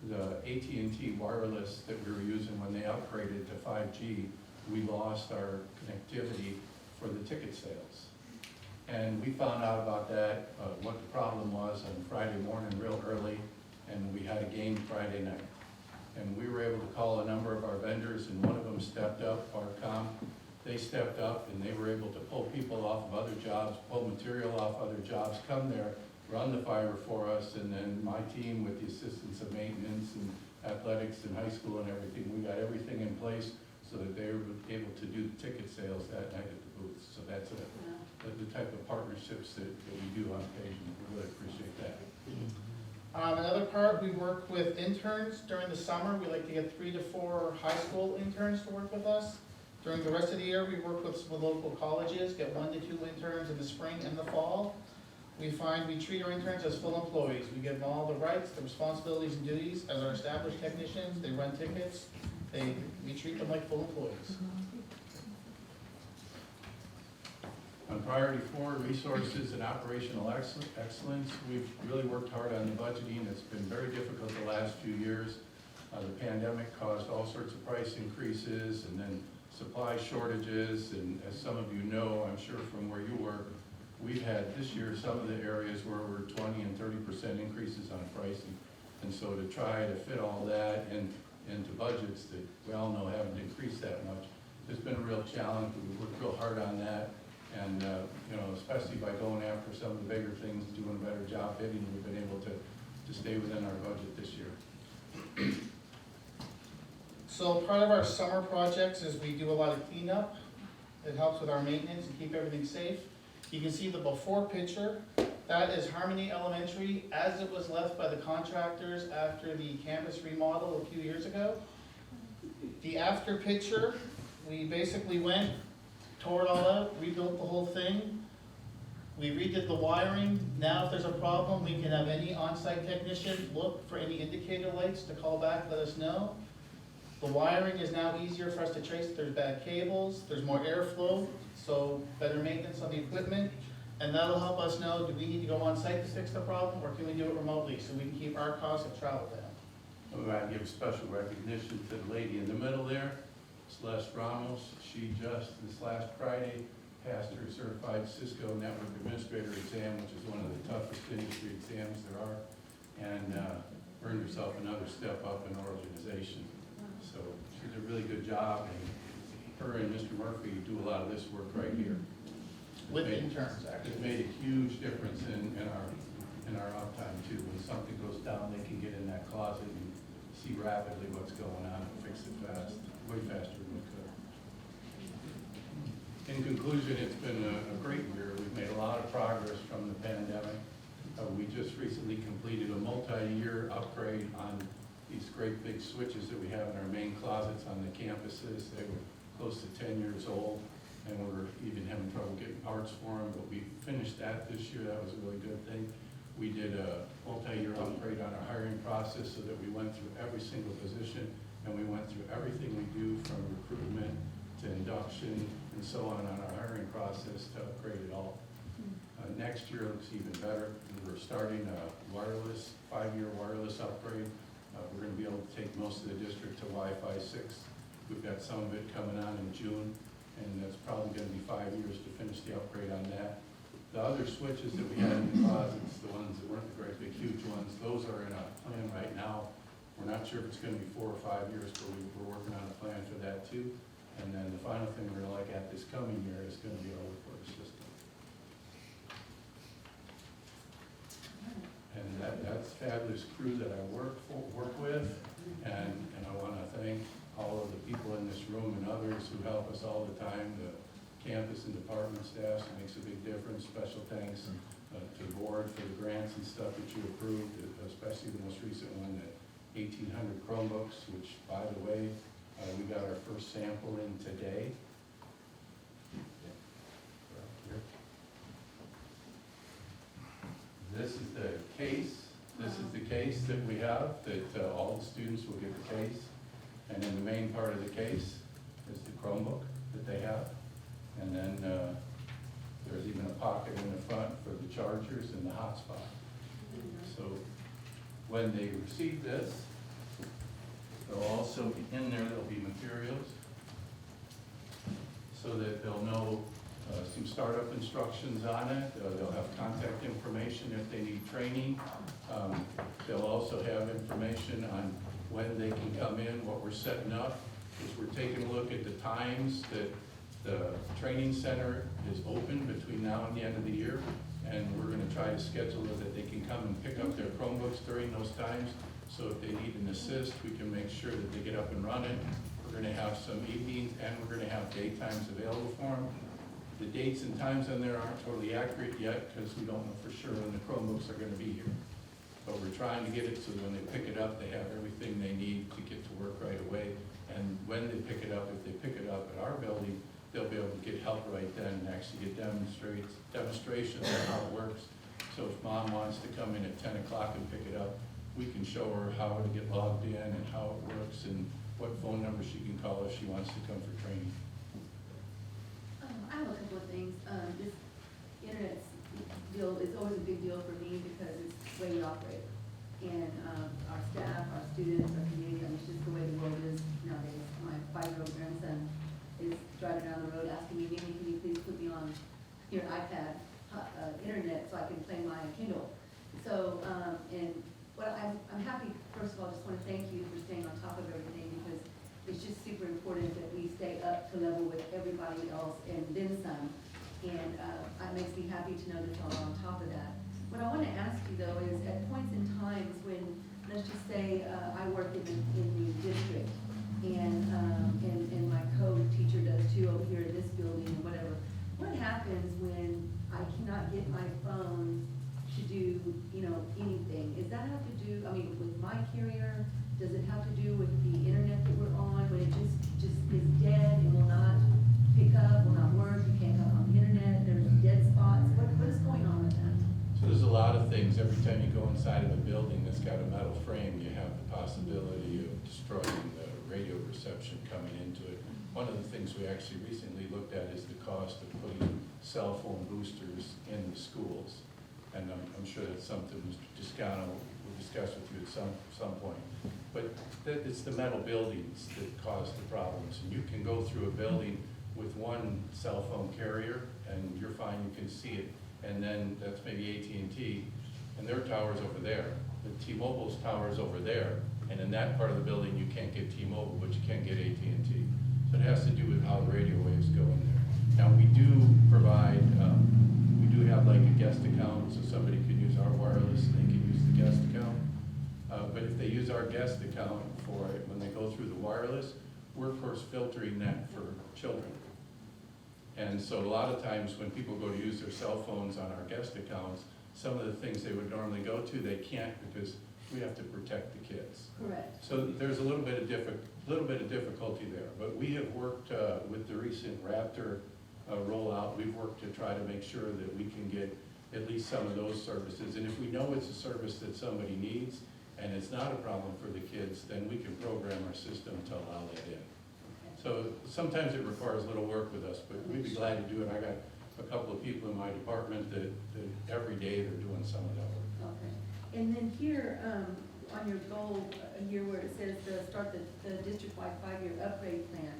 The AT&T wireless that we were using when they upgraded to 5G, we lost our connectivity for the ticket sales. And we found out about that, what the problem was on Friday morning real early, and we had a game Friday night. And we were able to call a number of our vendors, and one of them stepped up, Arcom. They stepped up and they were able to pull people off of other jobs, pull material off other jobs, come there, run the fire for us, and then my team with the assistance of maintenance and athletics and high school and everything, we got everything in place so that they were able to do the ticket sales that night at the booth. So that's the type of partnerships that we do on occasion. We really appreciate that. Another part, we work with interns during the summer. We like to get 3 to 4 high school interns to work with us. During the rest of the year, we work with local colleges, get 1 to 2 interns in the spring and the fall. We find we treat our interns as full employees. We give them all the rights, the responsibilities and duties as our established technicians. They run tickets. We treat them like full employees. On priority 4, resources and operational excellence, we've really worked hard on the budgeting. It's been very difficult the last few years. The pandemic caused all sorts of price increases and then supply shortages, and as some of you know, I'm sure from where you work, we've had this year some of the areas where we're 20 and 30% increases on pricing. And so to try to fit all that into budgets that we all know haven't increased that much, it's been a real challenge. We've worked real hard on that. And, especially by going after some of the bigger things, doing a better job bidding, we've been able to stay within our budget this year. So part of our summer projects is we do a lot of cleanup. It helps with our maintenance and keep everything safe. You can see the before picture. That is Harmony Elementary as it was left by the contractors after the campus remodel a few years ago. The after picture, we basically went, tore it all out, rebuilt the whole thing. We redid the wiring. Now if there's a problem, we can have any on-site technician look for any indicator lights to call back, let us know. The wiring is now easier for us to trace if there's bad cables, there's more airflow, so better maintenance on the equipment. And that'll help us know, do we need to go on site to fix the problem, or can we do it remotely so we can keep our costs of travel down? I'm going to give special recognition to the lady in the middle there, Celeste Ramos. She just this last Friday passed her certified Cisco Network Administrator exam, which is one of the toughest industry exams there are, and earned herself another step up in organization. So she did a really good job, and her and Mr. Murphy do a lot of this work right here. With interns, actually. It's made a huge difference in our uptime too. When something goes down, they can get in that closet and see rapidly what's going on and fix it fast, way faster than we could. In conclusion, it's been a great year. We've made a lot of progress from the pandemic. We just recently completed a multi-year upgrade on these great big switches that we have in our main closets on the campuses. They were close to 10 years old, and we were even having trouble getting parts for them, but we finished that this year. That was a really good thing. We did a multi-year upgrade on our hiring process so that we went through every single position, and we went through everything we do from recruitment to induction and so on our hiring process to upgrade it all. Next year looks even better. We're starting a wireless, 5-year wireless upgrade. We're going to be able to take most of the district to Wi-Fi 6. We've got some of it coming on in June, and that's probably going to be 5 years to finish the upgrade on that. The other switches that we had in the closets, the ones that weren't the great big huge ones, those are in a plan right now. We're not sure if it's going to be 4 or 5 years, but we're working on a plan for that too. And then the final thing we're going to look at this coming year is going to be our workforce system. And that's a fabulous crew that I work with, and I want to thank all of the people in this room and others who help us all the time, the campus and department staffs. It makes a big difference. Special thanks to the board for the grants and stuff that you approved, especially the most recent one, the 1,800 Chromebooks, which, by the way, we got our first sample in today. This is the case. This is the case that we have, that all the students will get the case. And in the main part of the case is the Chromebook that they have. And then there's even a pocket in the front for the chargers and the hotspot. So when they receive this, there'll also, in there, there'll be materials so that they'll know some startup instructions on it. They'll have contact information if they need training. They'll also have information on when they can come in, what we're setting up. Is we're taking a look at the times that the training center is open between now and the end of the year. And we're gonna try to schedule it that they can come and pick up their Chromebooks during those times. So if they need an assist, we can make sure that they get up and running. We're gonna have some evenings and we're gonna have daytimes available for them. The dates and times on there aren't totally accurate yet because we don't know for sure when the Chromebooks are gonna be here. But we're trying to get it so that when they pick it up, they have everything they need to get to work right away. And when they pick it up, if they pick it up at our building, they'll be able to get help right then and actually get demonstrations on how it works. So if mom wants to come in at 10 o'clock and pick it up, we can show her how to get logged in and how it works and what phone number she can call if she wants to come for training. I have a couple of things. This internet deal is always a big deal for me because it's the way we operate. And our staff, our students, our community, I mean, it's just the way the world is nowadays. My 5-year-old grandson is driving down the road asking me, Mimi, can you please put me on your iPad internet so I can play my Kindle? So, and what I'm happy, first of all, just want to thank you for staying on top of everything because it's just super important that we stay up to level with everybody else and then some. And it makes me happy to know that y'all are on top of that. What I want to ask you though is at points in times when, let's just say I work in the district and my code teacher does too over here in this building or whatever. What happens when I cannot get my phone to do, anything? Does that have to do, with my carrier? Does it have to do with the internet that we're on, when it just is dead and will not pick up, will not work, you can't go on the internet, there's dead spots? What is going on with that? So there's a lot of things. Every time you go inside of a building that's got a metal frame, you have the possibility of destroying the radio reception coming into it. One of the things we actually recently looked at is the cost of putting cell phone boosters in the schools. And I'm sure that's something Mr. Toscano will discuss with you at some point. But it's the metal buildings that cause the problems. And you can go through a building with one cell phone carrier and you're fine, you can see it. And then that's maybe AT&T and their tower's over there. The T-Mobile's tower's over there. And in that part of the building, you can't get T-Mobile, but you can get AT&T. So it has to do with how the radio waves go in there. Now we do provide, we do have like a guest account, so somebody could use our wireless, they can use the guest account. But if they use our guest account for it, when they go through the wireless, we're of course filtering that for children. And so a lot of times when people go to use their cell phones on our guest accounts, some of the things they would normally go to, they can't because we have to protect the kids. Correct. So there's a little bit of difficulty there. But we have worked with the recent Raptor rollout. We've worked to try to make sure that we can get at least some of those services. And if we know it's a service that somebody needs and it's not a problem for the kids, then we can program our system to allow that in. So sometimes it requires a little work with us, but we'd be glad to do it. I got a couple of people in my department that every day they're doing some of that work. Okay. And then here, on your goal, here where it says to start the district-wide 5-year upgrade plan,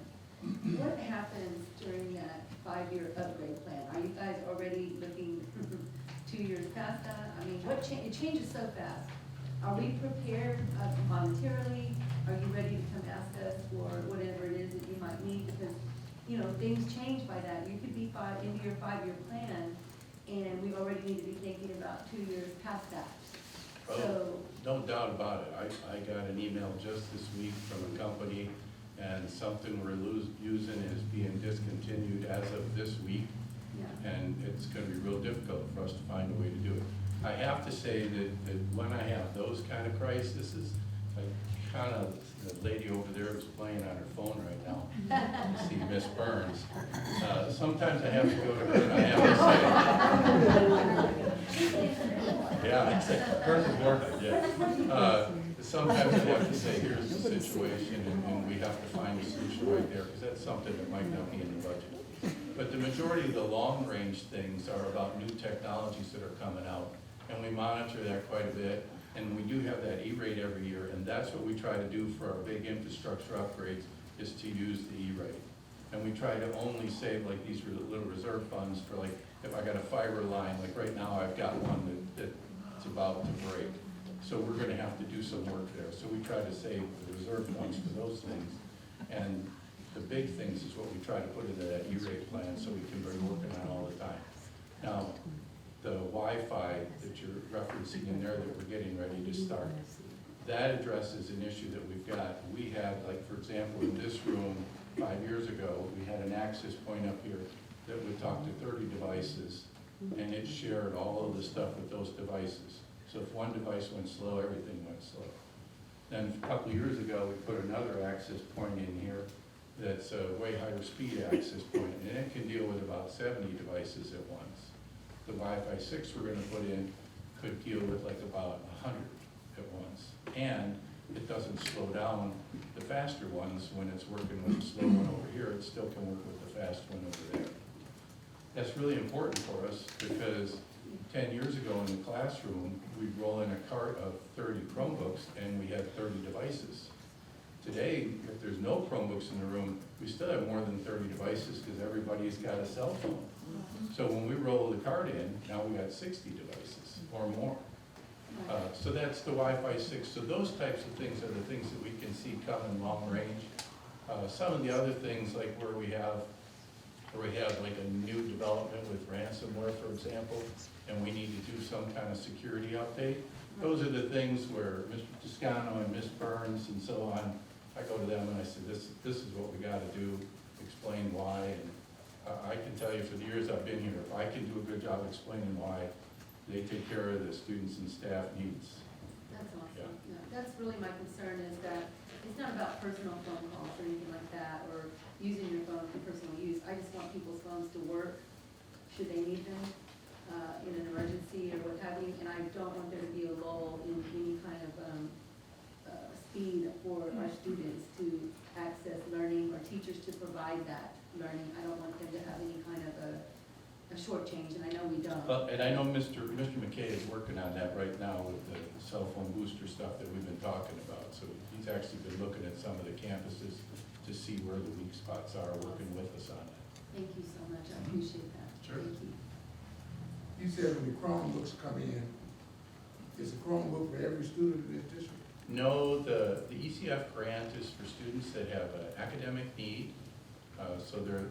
what happens during that 5-year upgrade plan? Are you guys already looking 2 years past that? It changes so fast. Are we prepared monetarily? Are you ready to come ask us for whatever it is that you might need? Because, things change by that. You could be into your 5-year plan, and we already need to be thinking about 2 years past that. So, no doubt about it. I got an email just this week from a company, and something we're using is being discontinued as of this week. yeah. And it's going to be real difficult for us to find a way to do it. I have to say that when I have those kind of crises, like kind of the lady over there who's playing on her phone right now, you see Miss Burns. Sometimes I have to go to her and I have to say, yeah, it's like, Burns is working, yeah. Sometimes I have to say, here's the situation, and we have to find a solution right there, because that's something that might not be in the budget. But the majority of the long-range things are about new technologies that are coming out, and we monitor that quite a bit. And we do have that E-rate every year, and that's what we try to do for our big infrastructure upgrades, is to use the E-rate. And we try to only save like these little reserve reserve funds for like, if I got a fiber line, like right now I've got one that's about to break. So we're gonna have to do some work there. So we try to save the reserve funds for those things. And the big things is what we try to put into that E-rate plan so we can be working on all the time. Now, the Wi-Fi that you're referencing in there that we're getting ready to start, that addresses an issue that we've got. We had, like, for example, in this room, 5 years ago, we had an access point up here that would talk to 30 devices, and it shared all of the stuff with those devices. So if one device went slow, everything went slow. Then a couple of years ago, we put another access point in here that's a way higher speed access point, and it can deal with about 70 devices at once. The Wi-Fi 6 we're gonna put in could deal with like about 100 at once. And it doesn't slow down the faster ones when it's working with the slow one over here. It still can work with the fast one over there. That's really important for us because 10 years ago in the classroom, we'd roll in a cart of 30 Chromebooks and we had 30 devices. Today, if there's no Chromebooks in the room, we still have more than 30 devices because everybody's got a cell phone. So when we roll the cart in, now we got 60 devices or more. So that's the Wi-Fi 6. So those types of things are the things that we can see coming long range. Some of the other things, like where we have like a new development with ransomware, for example, and we need to do some kind of security update. Those are the things where Mr. Toscano and Ms. Burns and so on, I go to them and I say, this is what we gotta do, explain why, and I can tell you for the years I've been here, if I can do a good job explaining why, they take care of the students and staff needs. That's awesome. Yeah, that's really my concern is that it's not about personal phone calls or anything like that, or using your phone for personal use. I just want people's phones to work, should they need them, in an emergency or what have you, and I don't want there to be a lull in any kind of, speed for our students to access learning or teachers to provide that learning. I don't want them to have any kind of a shortchange, and I know we don't. Well, and I know Mr. McKay is working on that right now with the cell phone booster stuff that we've been talking about. So he's actually been looking at some of the campuses to see where the weak spots are, working with us on that. Thank you so much, I appreciate that. Sure. Thank you. You said when the Chromebooks come in, is a Chromebook for every student in the district? No, the ECF grant is for students that have an academic need. So they're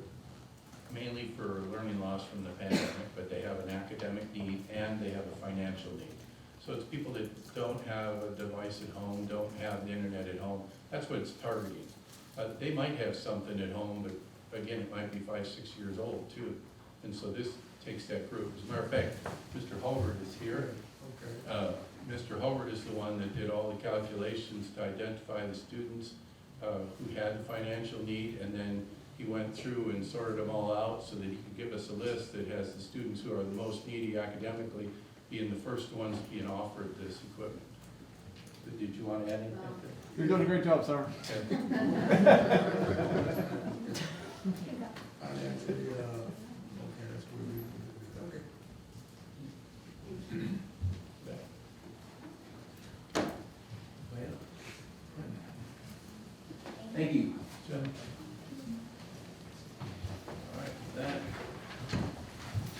mainly for learning loss from the pandemic, but they have an academic need and they have a financial need. So it's people that don't have a device at home, don't have the internet at home. That's what it's targeting. They might have something at home, but again, it might be 5, 6 years old too. And so this takes that group. As a matter of fact, Mr. Howard is here. Okay. Mr. Howard is the one that did all the calculations to identify the students who had the financial need, and then he went through and sorted them all out so that he could give us a list that has the students who are the most needy academically being the first ones being offered this equipment. Did you want to add anything? You're doing a great job, sir. Okay. Financially, okay, that's where we, okay. Thank you. All right, with that,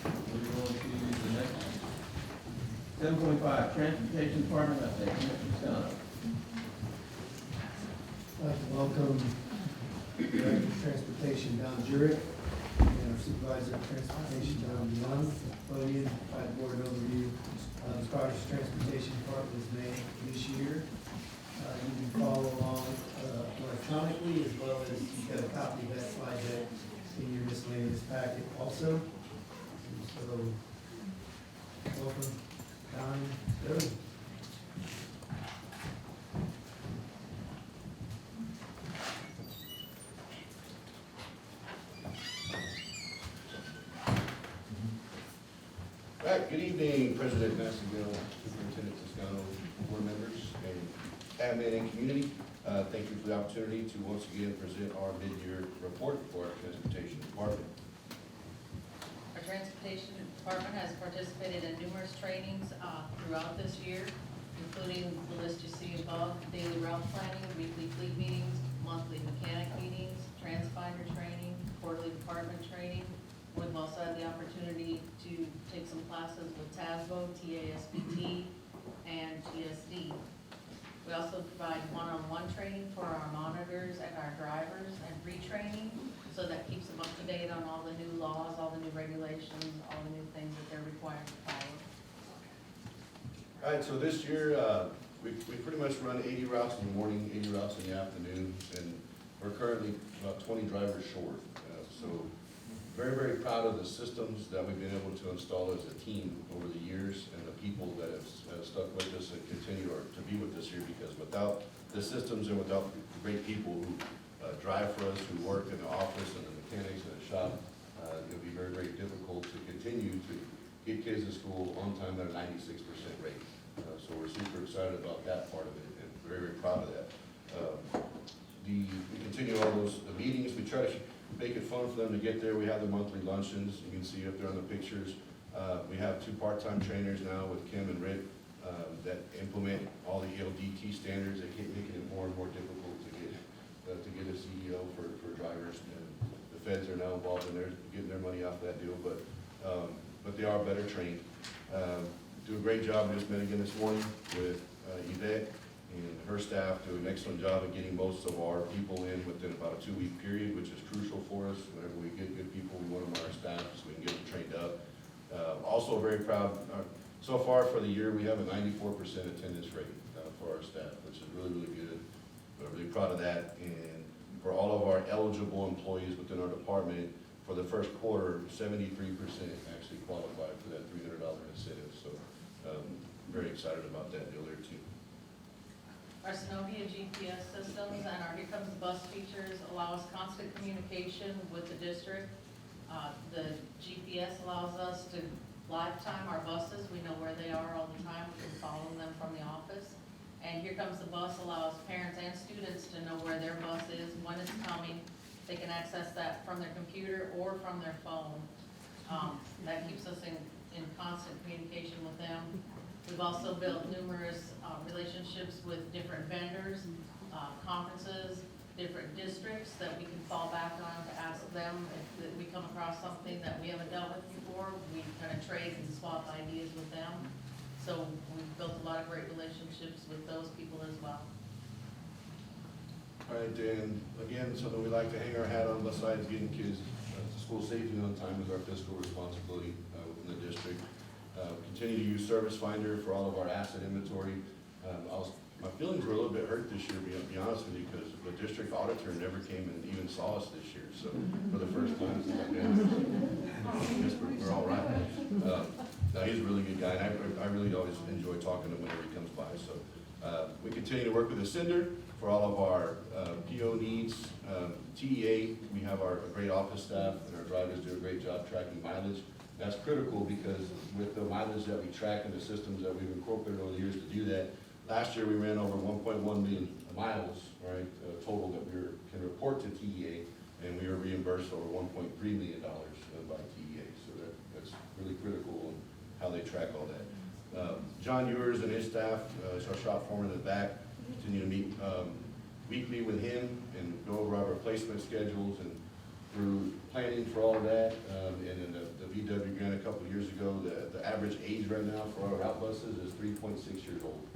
we're going to the next 7.5, Transportation Department update. Mr. Scott. I'd like to welcome Director of Transportation Don Jurek and our Supervisor of Transportation Don Young. Podium, provide board an overview of the progress Transportation Department has made this year. You can follow along electronically, as well as you've got a copy of that slide deck in your miscellaneous packet also. And so, welcome, Don. Go. Right, good evening, President Masseyville, Superintendent Toscano, board members, and admin and community. Thank you for the opportunity to once again present our mid-year report for our Transportation Department. Our Transportation Department has participated in numerous trainings throughout this year, including the list you see above: daily route planning, weekly fleet meetings, monthly mechanic meetings, transponder training, quarterly department training, more than well said, opportunity to take some classes with TASBO, TASBT, and ISD. We also provide one-on-one training for our monitors and our drivers and retraining, so that keeps them up to date on all the new laws, all the new regulations, all the new things that they're required to follow. All right, so this year, we pretty much run 80 routes in the morning, 80 routes in the afternoon, and we're currently about 20 drivers short. So very, very proud of the systems that we've been able to install as a team over the years, and the people that have stuck with us and continue to be with us here, because without the systems and without the great people who drive for us, who work in the office and the mechanics and the shop, it would be very, very difficult to continue to get kids to school on time at a 96% rate. So we're super excited about that part of it, and very, very proud of that. We continue all the meetings. We try to make it fun for them to get there. We have the monthly luncheons. You can see up there on the pictures. We have 2 part-time trainers now with Kim and Rick that implement all the ELDT standards. They keep making it more and more difficult to get a CEO for drivers. And the feds are now involved in getting their money off that deal, but they are better trained. Do a great job. We just met again this morning with Yvette and her staff. Do an excellent job of getting most of our people in within about a 2-week period, which is crucial for us. Whenever we get good people, we want them on our staff so we can get them trained up. Also very proud, so far for the year, we have a 94% attendance rate for our staff, which is really, really good. We're really proud of that. And for all of our eligible employees within our department, for the first quarter, 73% actually qualified for that $300 incentive. So very excited about that deal there too. Our Synovia GPS systems and our Here Comes the Bus features allow us constant communication with the district. The GPS allows us to live time our buses. We know where they are all the time. We can follow them from the office. And Here Comes the Bus allows parents and students to know where their bus is, when it's coming. They can access that from their computer or from their phone. That keeps us in constant communication with them. We've also built numerous relationships with different vendors, conferences, different districts that we can fall back on to ask them if we come across something that we haven't dealt with before. We kind of trade and swap ideas with them. So we've built a lot of great relationships with those people as well. All right, and again, something we like to hang our hat on besides getting kids to school safely on time is our fiscal responsibility within the district. Continue to use Service Finder for all of our asset inventory. My feelings were a little bit hurt this year, to be honest with you, because the district auditor never came and even saw us this year. So for the first time since I've been here, I guess we're all right. No, he's a really good guy, and I really always enjoy talking to him whenever he comes by. So we continue to work with the Sender for all of our PO needs. TEA, we have our great office staff, and our drivers do a great job tracking mileage. That's critical because with the mileage that we track and the systems that we've incorporated over the years to do that, last year we ran over 1.1 million miles, right, total that we can report to TEA, and we were reimbursed over $1.3 million by TEA. So that's really critical in how they track all that. John Ewers and his staff, is our shop foreman in the back, continue to meet weekly with him and go over our replacement schedules and through planning for all of that. And in the VW grant a couple of years ago, the average age right now for our route buses is 3.6 years old.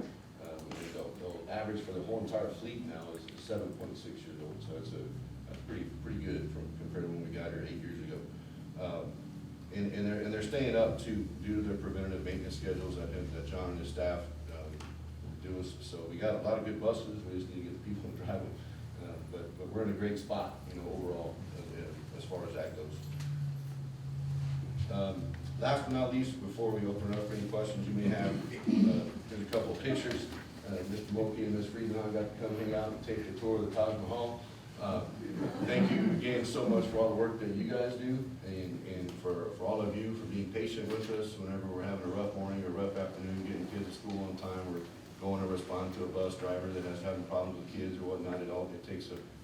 The average for the whole entire fleet now is 7.6 years old. So it's pretty good compared to when we got here 8 years ago. And they're staying up due to their preventative maintenance schedules that John and his staff do us. So we got a lot of good buses. We just need to get the people to drive them. But we're in a great spot, overall, as far as that goes. Last but not least, before we open it up for any questions you may have, there's a couple of pictures. Mr. Moki and Ms. Friedman got to come hang out and take the tour of the Taj Mahal. Thank you again so much for all the work that you guys do, and for all of you for being patient with us whenever we're having a rough morning or rough afternoon, getting kids to school on time. We're going to respond to a bus driver that has having problems with kids or whatnot. It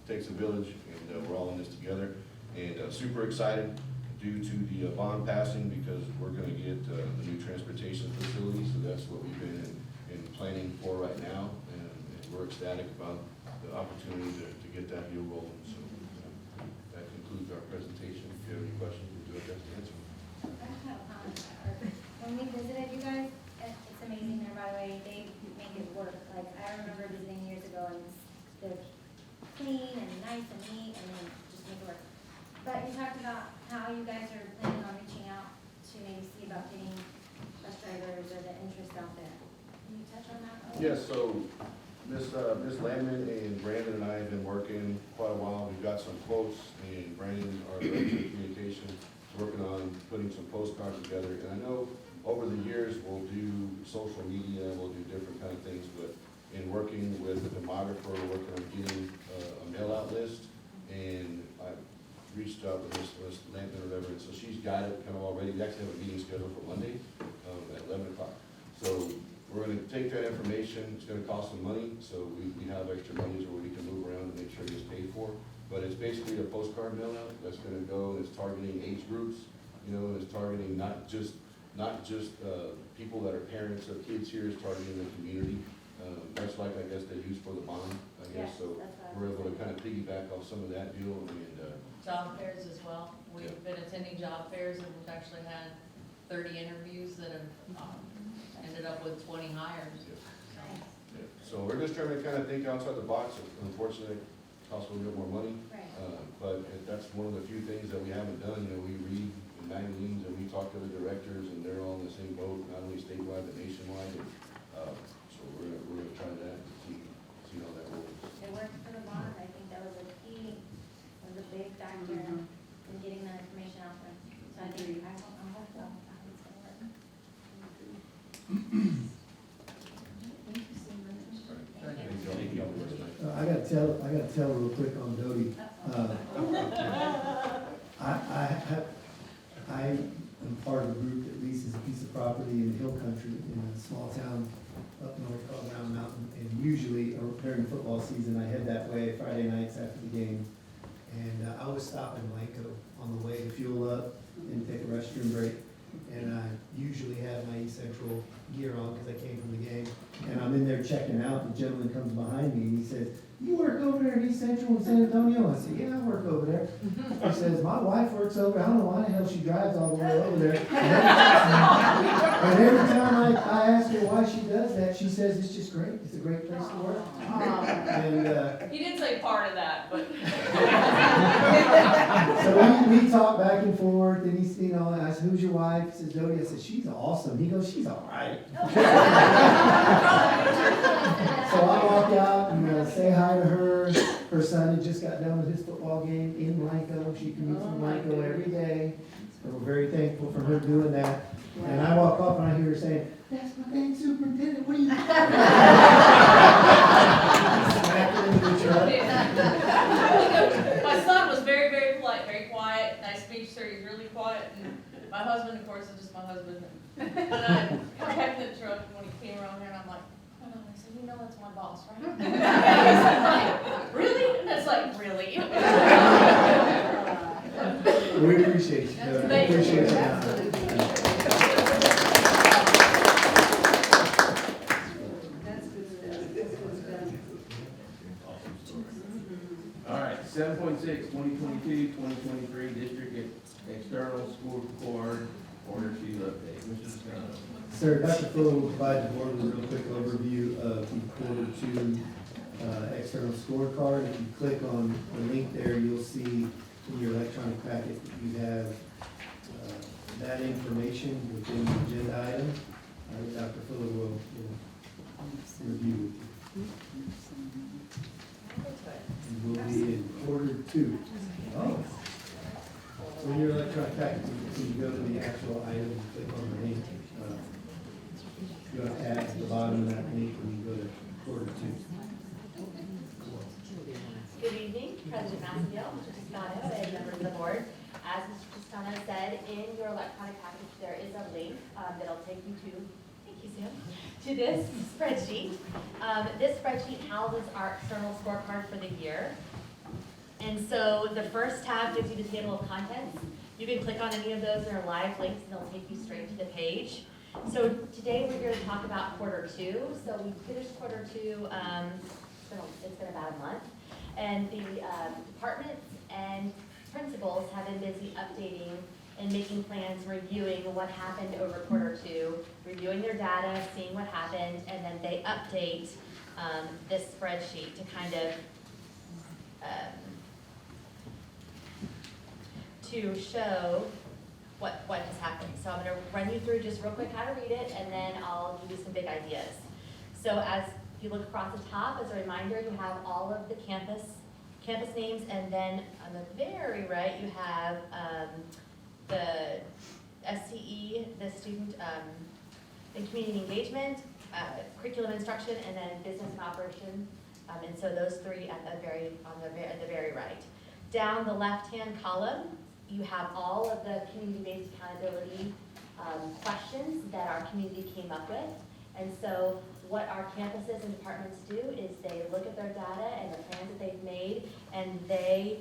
takes a village, and we're all in this together. And super excited due to the bond passing, because we're going to get the new transportation facility. So that's what we've been in planning for right now, and we're ecstatic about the opportunity to get that deal rolling. So that concludes our presentation. If you have any questions, we'll do our best to answer them. nice and neat and then just make it work. But you talked about how you guys are planning on reaching out to maybe see about getting bus drivers or the interest out there. Can you touch on that? Yes, so Ms. Landman and Brandon and I have been working quite a while. We've got some quotes, and Brandon, our director of communication, is working on putting some postcards together. And I know over the years, we'll do social media, we'll do different kind of things, but in working with the demographer, we're working on getting a mail-out list, and I reached out to Ms. Landman or whatever, and so she's got it kind of already. We actually have a meeting scheduled for Monday at 11 o'clock. So we're gonna take that information, it's gonna cost some money, so we have extra monies where we can move around and make sure it gets paid for. But it's basically a postcard mail out that's gonna go, and it's targeting age groups, you know, and it's targeting not just people that are parents of kids here, it's targeting the community. Much like, I guess, they use for the bond, I guess, so we're able to kind of piggyback off some of that deal, and, Job fairs as well. We've been attending job fairs and we've actually had 30 interviews that have ended up with 20 hires. yeah. So we're just trying to kind of think outside the box. Unfortunately, it costs a little bit more money. But that's one of the few things that we haven't done. You know, we read in magazines and we talk to the directors, and they're all in the same boat, not only statewide but nationwide. And, so we're gonna try that and see how that rolls. It worked for the bond. I think that was a key, was a big factor in getting that information out there. So I think, I'm hopeful that it's gonna work. Thank you so much. Thank you. I gotta tell real quick on Dodie. I am part of a group that leases a piece of property in the hill country in a small town up north called Round Mountain. And usually during football season, I head that way Friday nights after the game. And I always stop in Lanco on the way to fuel up and take a restroom break. And I usually have my East Central gear on because I came from the game. And I'm in there checking out. The gentleman comes behind me and he says, "You work over there at East Central in San Antonio?" I said, "Yeah, I work over there." He says, "My wife works over. I don't know why the hell she drives all the way over there." And every time I ask her why she does that, she says it's just great. It's a great place to work. And He did say part of that, but. so we talk back and forth, and he's, you know, I said, "Who's your wife?" He says, "Dodie." I said, "She's awesome." He goes, "She's all right." So I walk out and say hi to her. Her son had just got done with his football game in Lanco. She commutes from Lanco every day. And we're very thankful for her doing that. And I walk off and I hear her saying, "That's my dang superintendent, what are you doing?" Smack her into the truck. My son was very, very polite, very quiet. Nice speech, sir. He's really quiet. And my husband, of course, is just my husband. And I got back in the truck when he came around here, and I'm like, "Hold on," I said, "You know that's my boss, right?" He's like, "Really?" And it's like, "Really?" We appreciate you. We appreciate you. That's good stuff. That's good stuff. All right, 7.6, 2022-2023 district external scorecard order sheet update. Mr. Scott. Sir, Dr. Fuller will provide the board with a real quick overview of the Q2 external scorecard. If you click on the link there, you'll see in your electronic packet that you have that information within the agenda item. Dr. Fuller will review with you. And we'll be in Q2. Oh. So in your electronic packet, you can go to the actual item and click on the link. You have to add to the bottom of that link when you go to Q2. Good evening, President Massengale, Mr. Toscano, and members of the board. As Mr. Toscano said, in your electronic package, there is a link that'll take you to, thank you, Sam, to this spreadsheet. This spreadsheet houses our external scorecard for the year. And so the first tab gives you the table of contents. You can click on any of those, there are live links, and they'll take you straight to the page. So today we're here to talk about Q2. So we finished Q2, it's been about a month. And the departments and principals have been busy updating and making plans, reviewing what happened over Q2, reviewing their data, seeing what happened, and then they update this spreadsheet to kind of to show what has happened. So I'm gonna run you through just real quick how to read it, and then I'll give you some big ideas. So as you look across the top, as a reminder, you have all of the campus names, and then on the very right, you have the SCE, the student in community engagement, curriculum instruction, and then business and operation. And so those three at the very right. Down the left-hand column, you have all of the community-based accountability questions that our community came up with. And so what our campuses and departments do is they look at their data and the plans that they've made, and they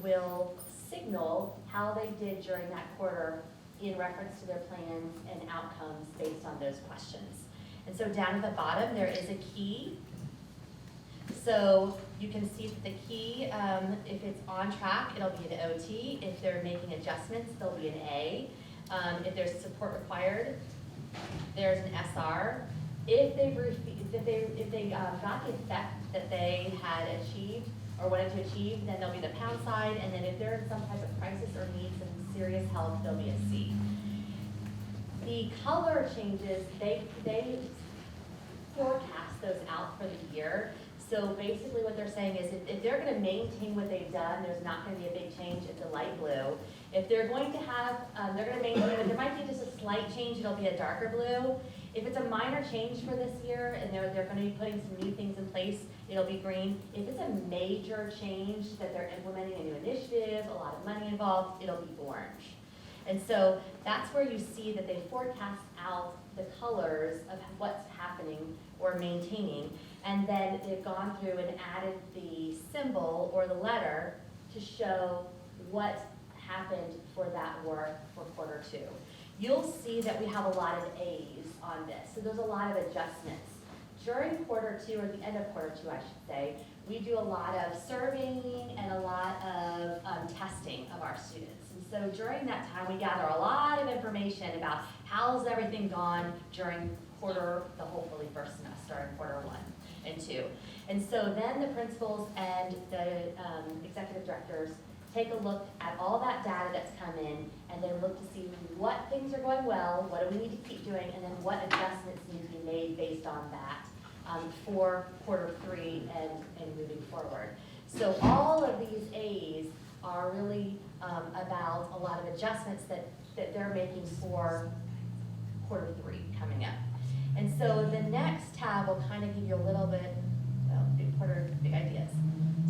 will signal how they did during that quarter in reference to their plans and outcomes based on those questions. And so down at the bottom, there is a key. So you can see that the key, if it's on track, it'll be an OT. If they're making adjustments, there'll be an A. If there's support required, there's an SR. If they got the effect that they had achieved or wanted to achieve, then there'll be the pound sign. And then if they're in some type of crisis or need some serious help, there'll be a C. The color changes, they forecast those out for the year. So basically what they're saying is if they're going to maintain what they've done, there's not going to be a big change. It's a light blue. If they're going to have, they're going to maintain it, there might be just a slight change, it'll be a darker blue. If it's a minor change for this year and they're going to be putting some new things in place, it'll be green. If it's a major change that they're implementing a new initiative, a lot of money involved, it'll be orange. And so that's where you see that they forecast out the colors of what's happening or maintaining. And then they've gone through and added the symbol or the letter to show what happened for that work for quarter two. You'll see that we have a lot of A's on this. So there's a lot of adjustments. During quarter two, or the end of quarter two, I should say, we do a lot of surveying and a lot of testing of our students. And so during that time, we gather a lot of information about how's everything gone during the hopefully first semester in quarter one and two. And so then the principals and the executive directors take a look at all that data that's come in, and then look to see what things are going well, what do we need to keep doing, and then what adjustments need to be made based on that for quarter three and moving forward. So all of these A's are really about a lot of adjustments that they're making for quarter three coming up. And so the next tab will kind of give you a little bit, big ideas.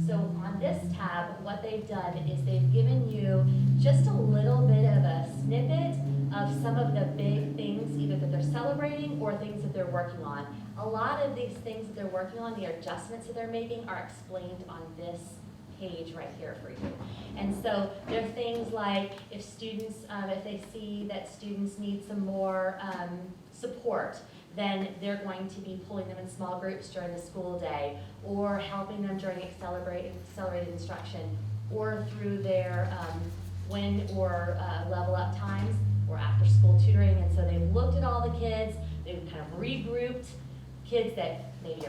So on this tab, what they've done is they've given you just a little bit of a snippet of some of the big things, either that they're celebrating or things that they're working on. A lot of these things that they're working on, the adjustments that they're making, are explained on this page right here for you. And so there are things like if students, if they see that students need some more support, then they're going to be pulling them in small groups during the school day, or helping them during accelerated instruction, or through their win or level up times, or after school tutoring. And so they've looked at all the kids, they've kind of regrouped kids that maybe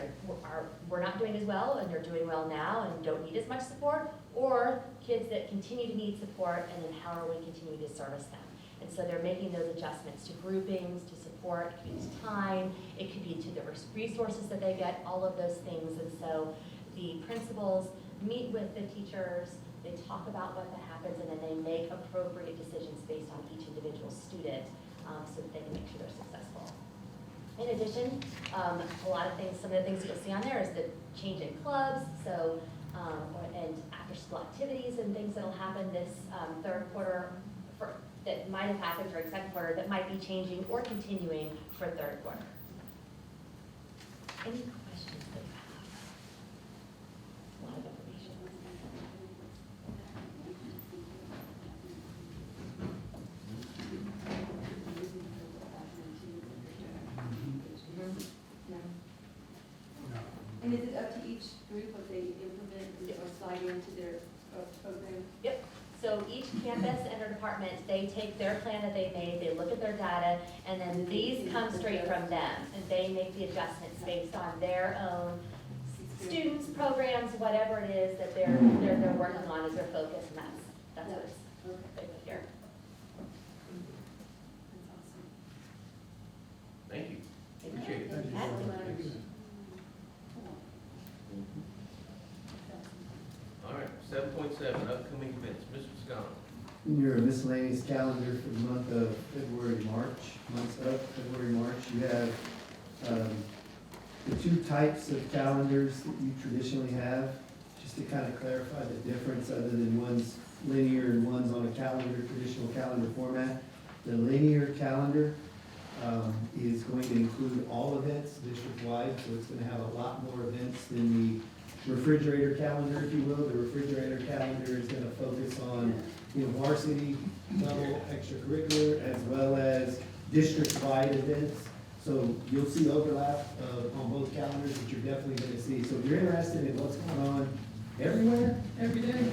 we're not doing as well and they're doing well now and don't need as much support, or kids that continue to need support, and then how are we continuing to service them. And so they're making those adjustments to groupings, to support, it could be to time, it could be to the resources that they get, all of those things. And so the principals meet with the teachers, they talk about what that happens, and then they make appropriate decisions based on each individual student so that they can make sure they're successful. In addition, a lot of things, some of the things that you'll see on there is the change in clubs, so and after school activities and things that'll happen this third quarter that might have happened during second quarter that might be changing or continuing for third quarter. Any questions that you have? A lot of information. And is it up to each group what they implement or slide into their program? Yep. So each campus and their department, they take their plan that they made, they look at their data, and then these come straight from them, and they make the adjustments based on their own students, programs, whatever it is that they're working on as their focus, and that's what it's Okay. Here. That's awesome. Thank you. Appreciate it. Thank you so much. All right, 7.7, upcoming events. Mr. Scott. In your miscellaneous calendar for the month of February, March, months up, February, March, you have the two types of calendars that you traditionally have, just to kind of clarify the difference, other than one's linear and one's on a calendar, traditional calendar format. The linear calendar is going to include all events district-wide, so it's gonna have a lot more events than the refrigerator calendar, if you will. The refrigerator calendar is gonna focus on, varsity level extracurricular as well as district-wide events. So you'll see overlap on both calendars that you're definitely gonna see. So if you're interested in what's going on everywhere, every day,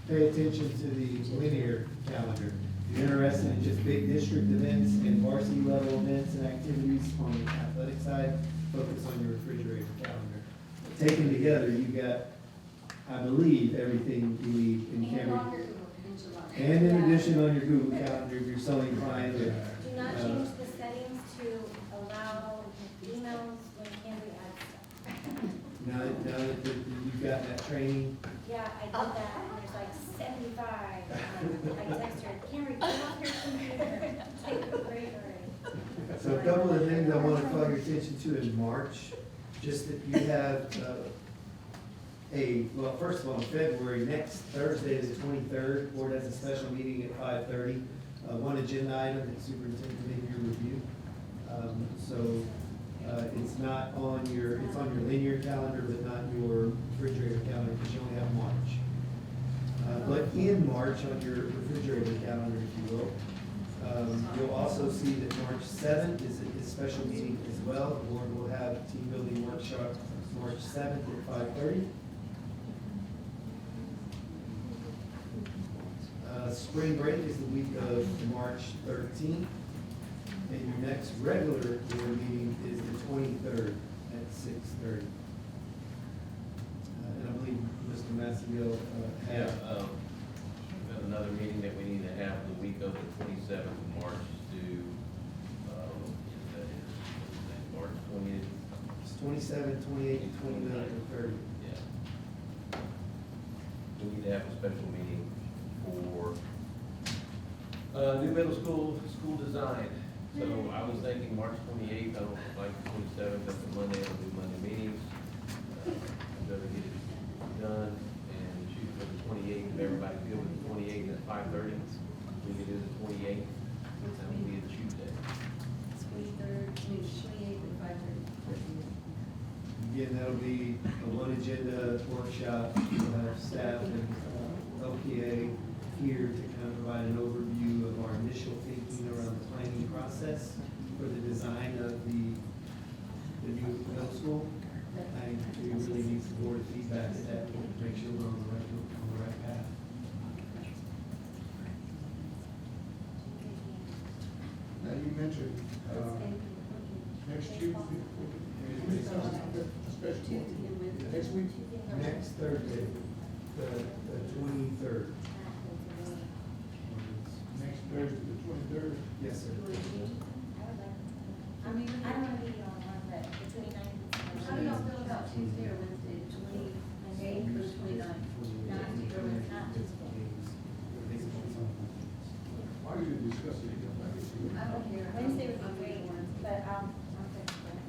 pay attention to the linear calendar. If you're interested in just big district events and varsity level events and activities on the athletic side, focus on your refrigerator calendar. Taken together, you've got, I believe, everything you need in Cambridge. And in addition, on your Google Calendar, if you're so inclined to. Do not change the settings to allow emails when Cambry adds stuff. Now that you've got that training, Yeah, I did that, and there's like 75. I text her, Cambry, get off your computer, take a break already. so a couple of things I want to call your attention to in March, just that you have well, first of all, in February, next Thursday is the 23rd, board has a special meeting at 5:30. One agenda item that superintendent made your review. It's not on your, it's on your linear calendar, but not your refrigerator calendar, because you only have March. But in March, on your refrigerator calendar, if you will, you'll also see that March 7th is a special meeting as well. The board will have a team building workshop March 7th at 5:30. Spring break is the week of March 13th. And your next regular board meeting is the 23rd at 6:30. And I believe Mr. Massey Yeah, had. we've got another meeting that we need to have the week of the 27th of March to, March 20th. It's 27, 28, and 29, and 30. Yeah. We need to have a special meeting for, new middle school design. So I was thinking March 28th, I don't like the 27th, that's a Monday, I'll do Monday meetings. I'd rather get it done and shoot for the 28th, if everybody good with the 28th at 5:30, we can do the 28th, that would be a Tuesday. 23rd, 28th, and 5:30. Again, that'll be a one agenda workshop. We'll have staff and LPA here to kind of provide an overview of our initial thinking around the planning process for the design of the new middle school. I think we really need some board feedback at that point to make sure we're on the right path. Now, you mentioned, next Tuesday, special, next week, Next Thursday, the 23rd. next Thursday, the 23rd. Yes, sir. I mean, I don't want to be on one, but the 29th. How do y'all feel about Tuesday or Wednesday, the 28th or 29th? Not Tuesday or Wednesday. Why do you discuss it again? I don't care. Wednesday would be great, but I'm flexible.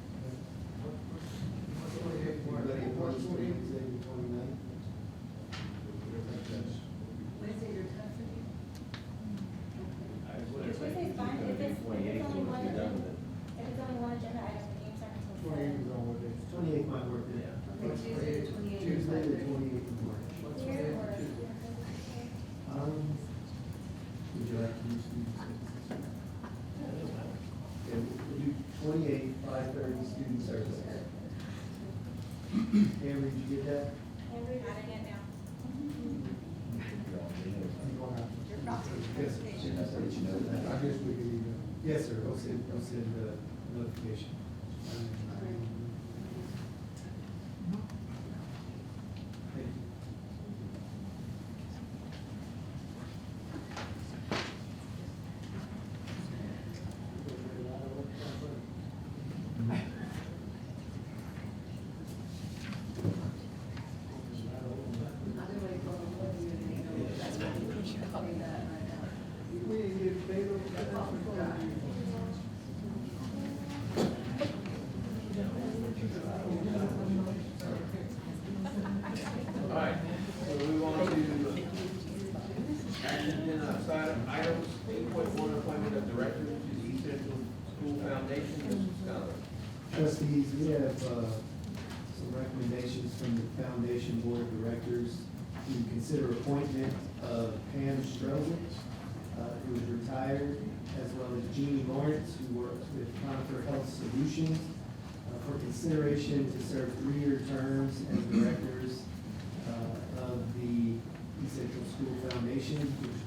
Everybody wants to Wednesday, the 29th? Wednesday, your time for you? Tuesday's fine, if it's only one, if it's only one agenda item, the game's not until 28th is on what day? 28th might work, yeah. Okay, Tuesday, the 28th. Tuesday, the 28th of March. Here or? Would you like to use student services? Okay, we'll do 28, 5:30 student services. Amber, did you get that? Andrew, adding it now. Yes, sir. I guess we can even. Yes, sir, I'll send the notification. Thank you. Foundation, Mr. Scott. Trustees, we have some recommendations from the Foundation Board of Directors to consider appointment of Pam Strozic, who is retired, as well as Jeannie Lawrence, who works with Conifer Health Solutions, for consideration to serve 3-year terms as directors of the East Central School Foundation, which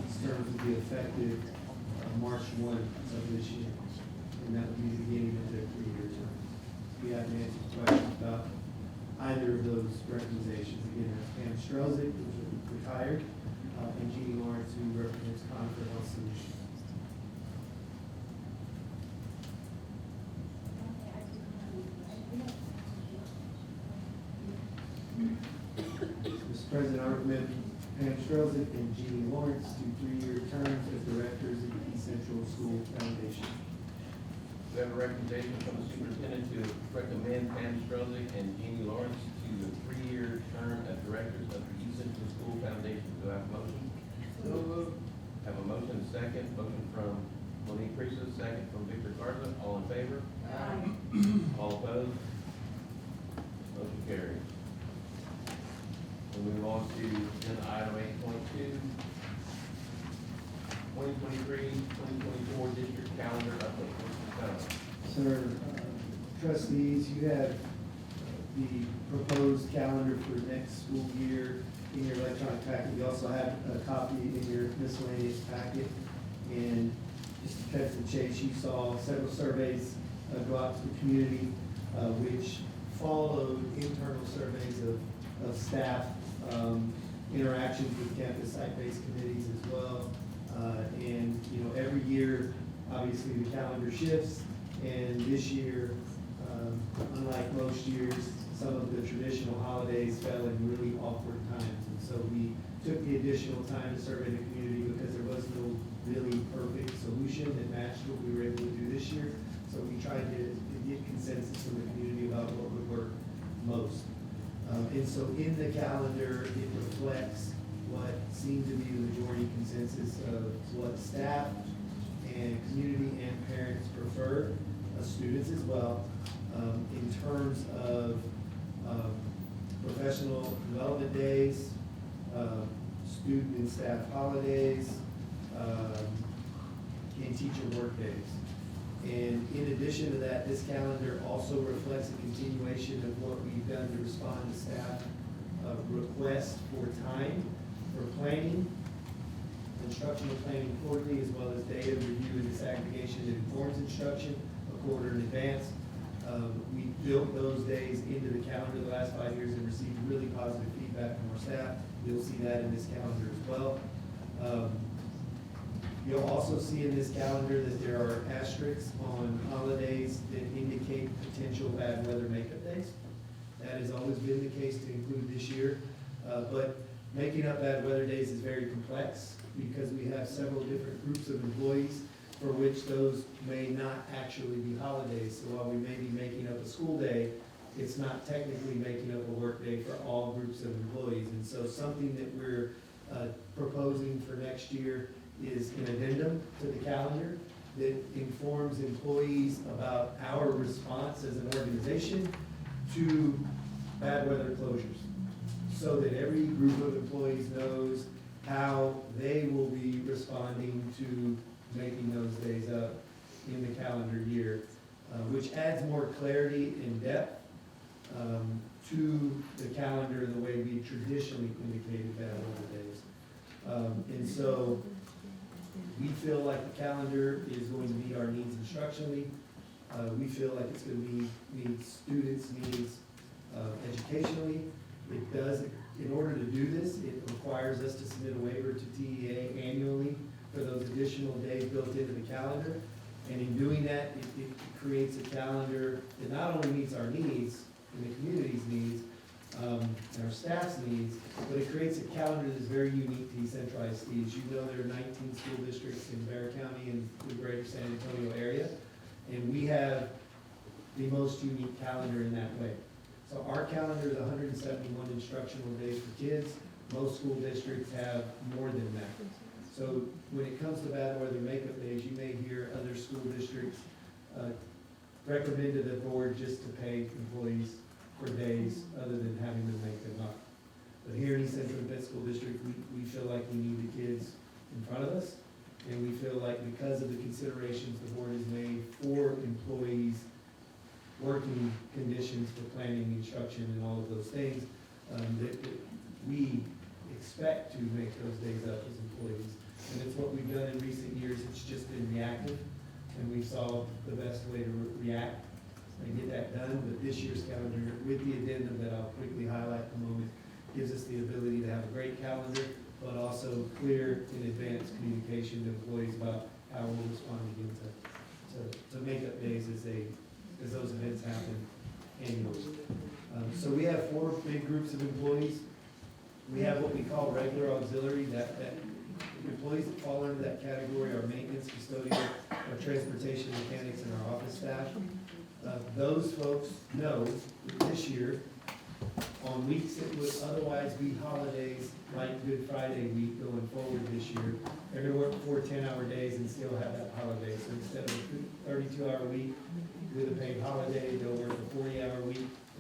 these terms will be effective March 1 of this year. And that would be the beginning of their 3-year terms. We haven't answered questions about either of those recommendations. Again, that's Pam Strozic, who's retired, and Jeannie Lawrence, who represents Conifer Health Solutions. Mr. President, I recommend Pam Strozic and Jeannie Lawrence to 3-year terms as directors of the East Central School Foundation. We have a recommendation from the superintendent to recommend Pam Strozic and Jeannie Lawrence to a 3-year term as directors of the East Central School Foundation. Do I have a motion? Have a motion, second. Motion from Monique Priest, second from Victor Garza. All in favor? Aye. All opposed? Motion carries. We'll move on to agenda item 8.2, 2023-2024 district calendar update. Sir, trustees, you have the proposed calendar for next school year in your electronic packet. You also have a copy in your miscellaneous packet. And just to cut to the chase, you saw several surveys go out to the community, which followed internal surveys of staff, interactions with campus site-based committees as well. And, you know, every year, obviously, the calendar shifts. And this year, unlike most years, some of the traditional holidays fell in really awkward times. And so we took the additional time to survey the community because there was no really perfect solution that matched what we were able to do this year. So we tried to get consensus from the community about what would work most. And so in the calendar, it reflects what seemed to be the majority consensus of what staff and community and parents prefer, students as well, in terms of professional development days, student and staff holidays, and teacher work days. And in addition to that, this calendar also reflects a continuation of what we've done to respond to staff requests for time for planning, instructional planning quarterly, as well as data review and disaggregation that informs instruction a quarter in advance. We built those days into the calendar the last 5 years and received really positive feedback from our staff. You'll see that in this calendar as well. You'll also see in this calendar that there are asterisks on holidays that indicate potential bad weather makeup days. That has always been the case to include this year. But making up bad weather days is very complex because we have several different groups of employees for which those may not actually be holidays. So while we may be making up a school day, it's not technically making up a work day for all groups of employees. And so something that we're proposing for next year is an addendum to the calendar that informs employees about our response as an organization to bad weather closures, so that every group of employees knows how they will be responding to making those days up in the calendar year, which adds more clarity and depth to the calendar in the way we traditionally indicated bad weather days. And so we feel like the calendar is going to meet our needs instructionally. We feel like it's going to meet students' needs educationally. It does, in order to do this, it requires us to submit a waiver to TEA annually for those additional days built into the calendar. And in doing that, it creates a calendar that not only meets our needs and the community's needs, and our staff's needs, but it creates a calendar that's very unique to East Central ISD. As you know, there are 19 school districts in Bexar County and the greater San Antonio area, and we have the most unique calendar in that way. So our calendar is 171 instructional days for kids. Most school districts have more than that. So when it comes to bad weather makeup days, you may hear other school districts recommend to the board just to pay employees for days other than having them make them up. But here in East Central Independent School District, we feel like we need the kids in front of us. And we feel like because of the considerations the board has made for employees, working conditions for planning, instruction, and all of those things, that we expect to make those days up as employees. And it's what we've done in recent years. It's just been reactive, and we saw the best way to react and get that done. But this year's calendar, with the addendum that I'll quickly highlight in a moment, gives us the ability to have a great calendar, but also clear in advance communication to employees about how we'll respond again to make up days as those events happen annually. So we have 4 big groups of employees. We have what we call regular auxiliary, that employees that fall under that category are maintenance, custodial, our transportation mechanics, and our office staff. Those folks know that this year, on weeks that would otherwise be holidays, like Good Friday week going forward this year, they're gonna work 4 10-hour days and still have that holiday. So instead of a 32-hour week with a paid holiday, they'll work a 40-hour week,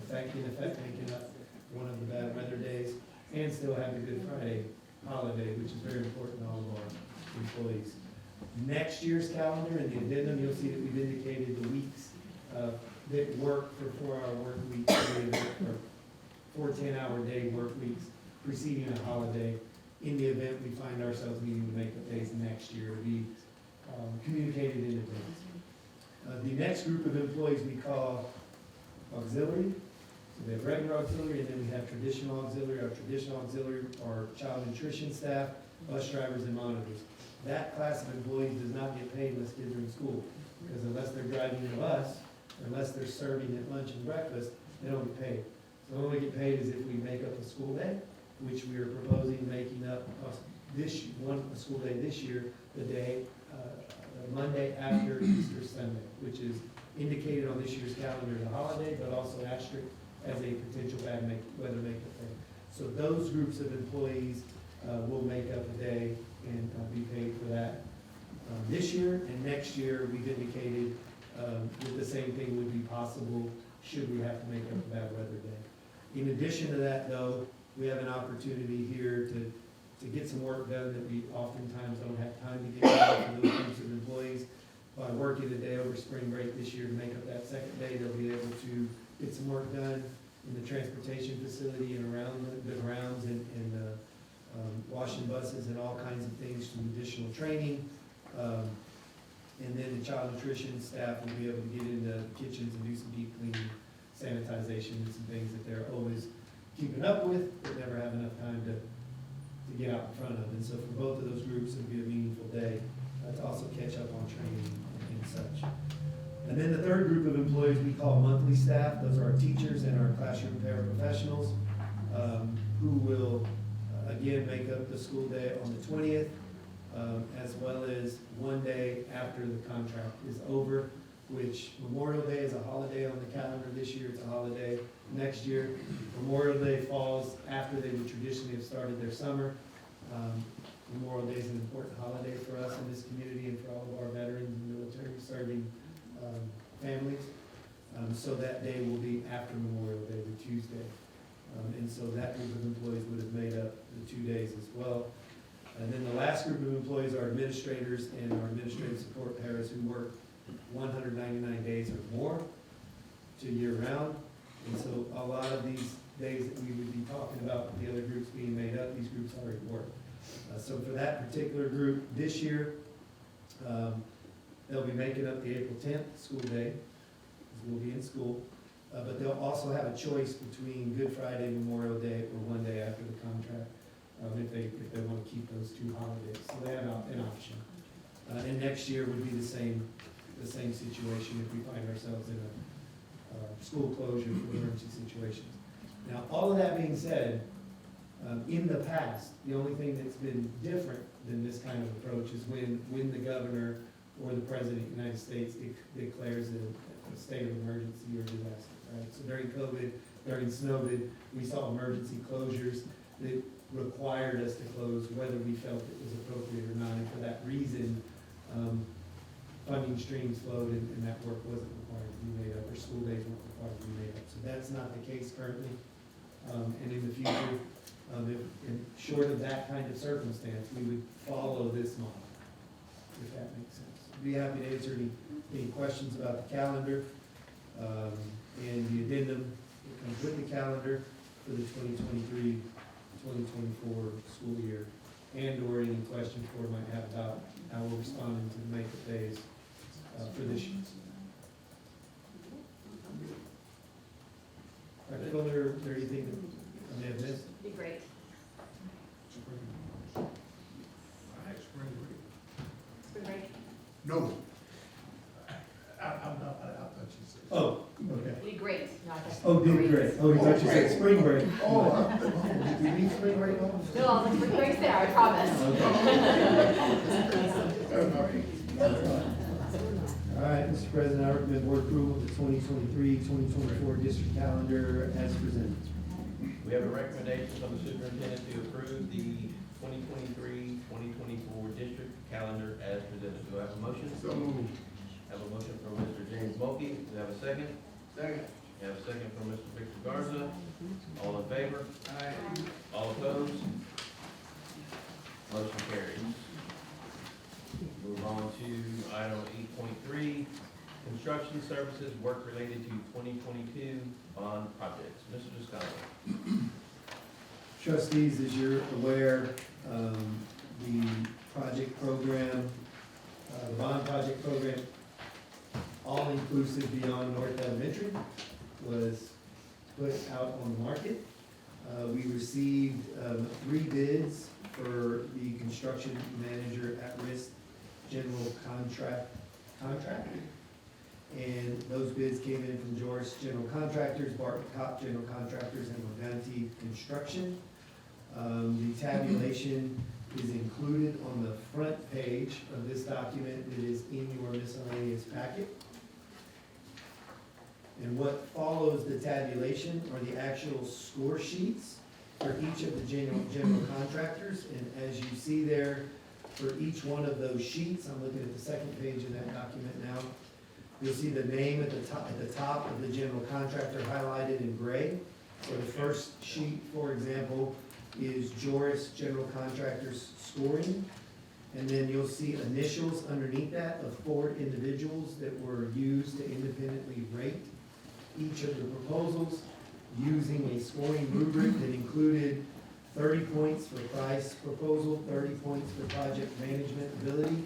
in effect making up one of the bad weather days, and still have the Good Friday holiday, which is very important to all of our employees. Next year's calendar and the addendum, you'll see that we've indicated the weeks that work for 4-hour work weeks, or 4 10-hour day work weeks preceding a holiday. In the event we find ourselves needing to make up days next year, to be communicated in advance. The next group of employees we call auxiliary. So we have regular auxiliary, and then we have traditional auxiliary. Our traditional auxiliary are child nutrition staff, bus drivers, and monitors. That class of employees does not get paid unless kids are in school, because unless they're driving a bus, unless they're serving at lunch and breakfast, they don't get paid. So the only way we get paid is if we make up a school day, which we are proposing making up a school day this year, the day, the Monday after Easter Sunday, which is indicated on this year's calendar as a holiday, but also asterisk as a potential bad weather makeup day. So those groups of employees will make up a day and be paid for that this year. And next year, we've indicated that the same thing would be possible should we have to make up a bad weather day. In addition to that, though, we have an opportunity here to get some work done that we oftentimes don't have time to get done for those groups of employees. By working a day over spring break this year to make up that second day, they'll be able to get some work done in the transportation facility and around the grounds and washing buses and all kinds of things, some additional training. And then the child nutrition staff will be able to get into the kitchens and do some deep cleaning, sanitization, and some things that they're always keeping up with, but never have enough time to get out in front of. And so for both of those groups, it'll be a meaningful day to also catch up on training and such. And then the third group of employees we call monthly staff. Those are our teachers and our classroom paraprofessionals, who will, again, make up the school day on the 20th, as well as one day after the contract is over, which Memorial Day is a holiday on the calendar this year. It's a holiday next year. Memorial Day falls after they would traditionally have started their summer. Memorial Day is an important holiday for us in this community and for all of our veterans and military serving families. So that day will be after Memorial Day, the Tuesday. And so that group of employees would have made up the 2 days as well. And then the last group of employees are administrators and our administrative support paras who work 199 days or more to year round. And so a lot of these days that we would be talking about with the other groups being made up, these groups already work. So for that particular group this year, they'll be making up the April 10th school day, because we'll be in school. But they'll also have a choice between Good Friday, Memorial Day, or one day after the contract, if they want to keep those 2 holidays. So they have an option. And next year would be the same situation if we find ourselves in a school closure for emergency situations. Now, all of that being said, in the past, the only thing that's been different than this kind of approach is when the governor or the president of the United States declares a state of emergency or disaster, right? So during COVID, during Snowden, we saw emergency closures that required us to close whether we felt it was appropriate or not. And for that reason, funding streams flowed and that work wasn't required to be made up, or school days weren't required to be made up. So that's not the case currently. And in the future, short of that kind of circumstance, we would follow this model, if that makes sense. I'd be happy to answer any questions about the calendar. And the addendum, it comes with the calendar for the 2023-2024 school year, and/or any questions Board might have about how we're responding to the makeup days for this year. All right, Fuller, is there anything that I may have missed? Be great. Spring break. Spring break. No. I thought you said. Oh, okay. Be great, not just. Oh, did great. Oh, you thought you said spring break. Oh, did we need spring break on? No, I'll take spring breaks there, I promise. All right, Mr. President, I recommend board approval of the 2023-2024 district calendar as presented. We have a recommendation from the superintendent to approve the 2023-2024 district calendar as presented. Do I have a motion? So moved. Have a motion from Mr. James Mulkey. Do I have a second? Second. We have a second from Mr. Victor Garza. All in favor? Aye. All opposed? Motion carries. Move on to item 8.3, construction services, work related to 2022 bond projects. Mr. Scott. Trustees, as you're aware, the project program, the bond project program, all inclusive beyond North Elementary, was put out on the market. We received 3 bids for the construction manager at-risk general contract. And those bids came in from Joris General Contractors, Barton Kopp General Contractors, and Morganti Construction. The tabulation is included on the front page of this document that is in your miscellaneous packet. And what follows the tabulation are the actual score sheets for each of the general contractors. And as you see there, for each one of those sheets, I'm looking at the second page of that document now, you'll see the name at the top of the general contractor highlighted in gray. So the first sheet, for example, is Joris General Contractors scoring. And then you'll see initials underneath that of 4 individuals that were used to independently rate each of the proposals using a scoring rubric that included 30 points for price proposal, 30 points for project management ability,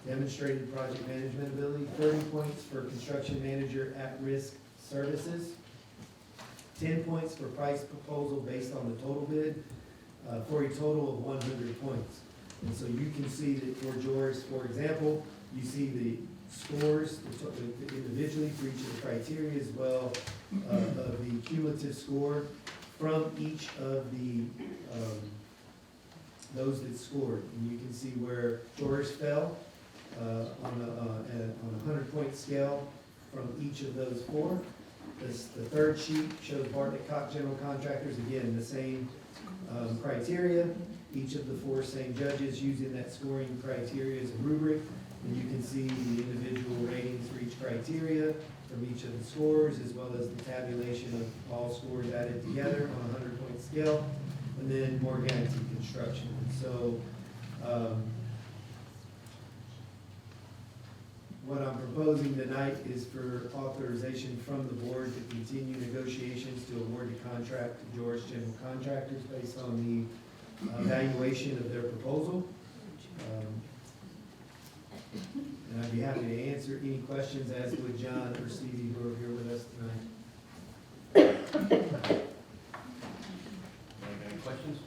demonstrated project management ability, 30 points for construction manager at-risk services, 10 points for price proposal based on the total bid, for a total of 100 points. And so you can see that for Joris, for example, you see the scores individually for each of the criteria as well of the cumulative score from each of the those that scored. And you can see where Joris fell on a 100-point scale from each of those 4. The third sheet shows Bartlett Koch General Contractors, again, the same criteria. Each of the 4 same judges using that scoring criteria as a rubric. And you can see the individual ratings for each criteria from each of the scores, as well as the tabulation of all scores added together on a 100-point scale. And then Morganti Construction. So what I'm proposing tonight is for authorization from the board to continue negotiations to award the contract to Joris General Contractors based on the evaluation of their proposal. And I'd be happy to answer any questions, as would John or Stevie, who are here with us tonight. Any questions?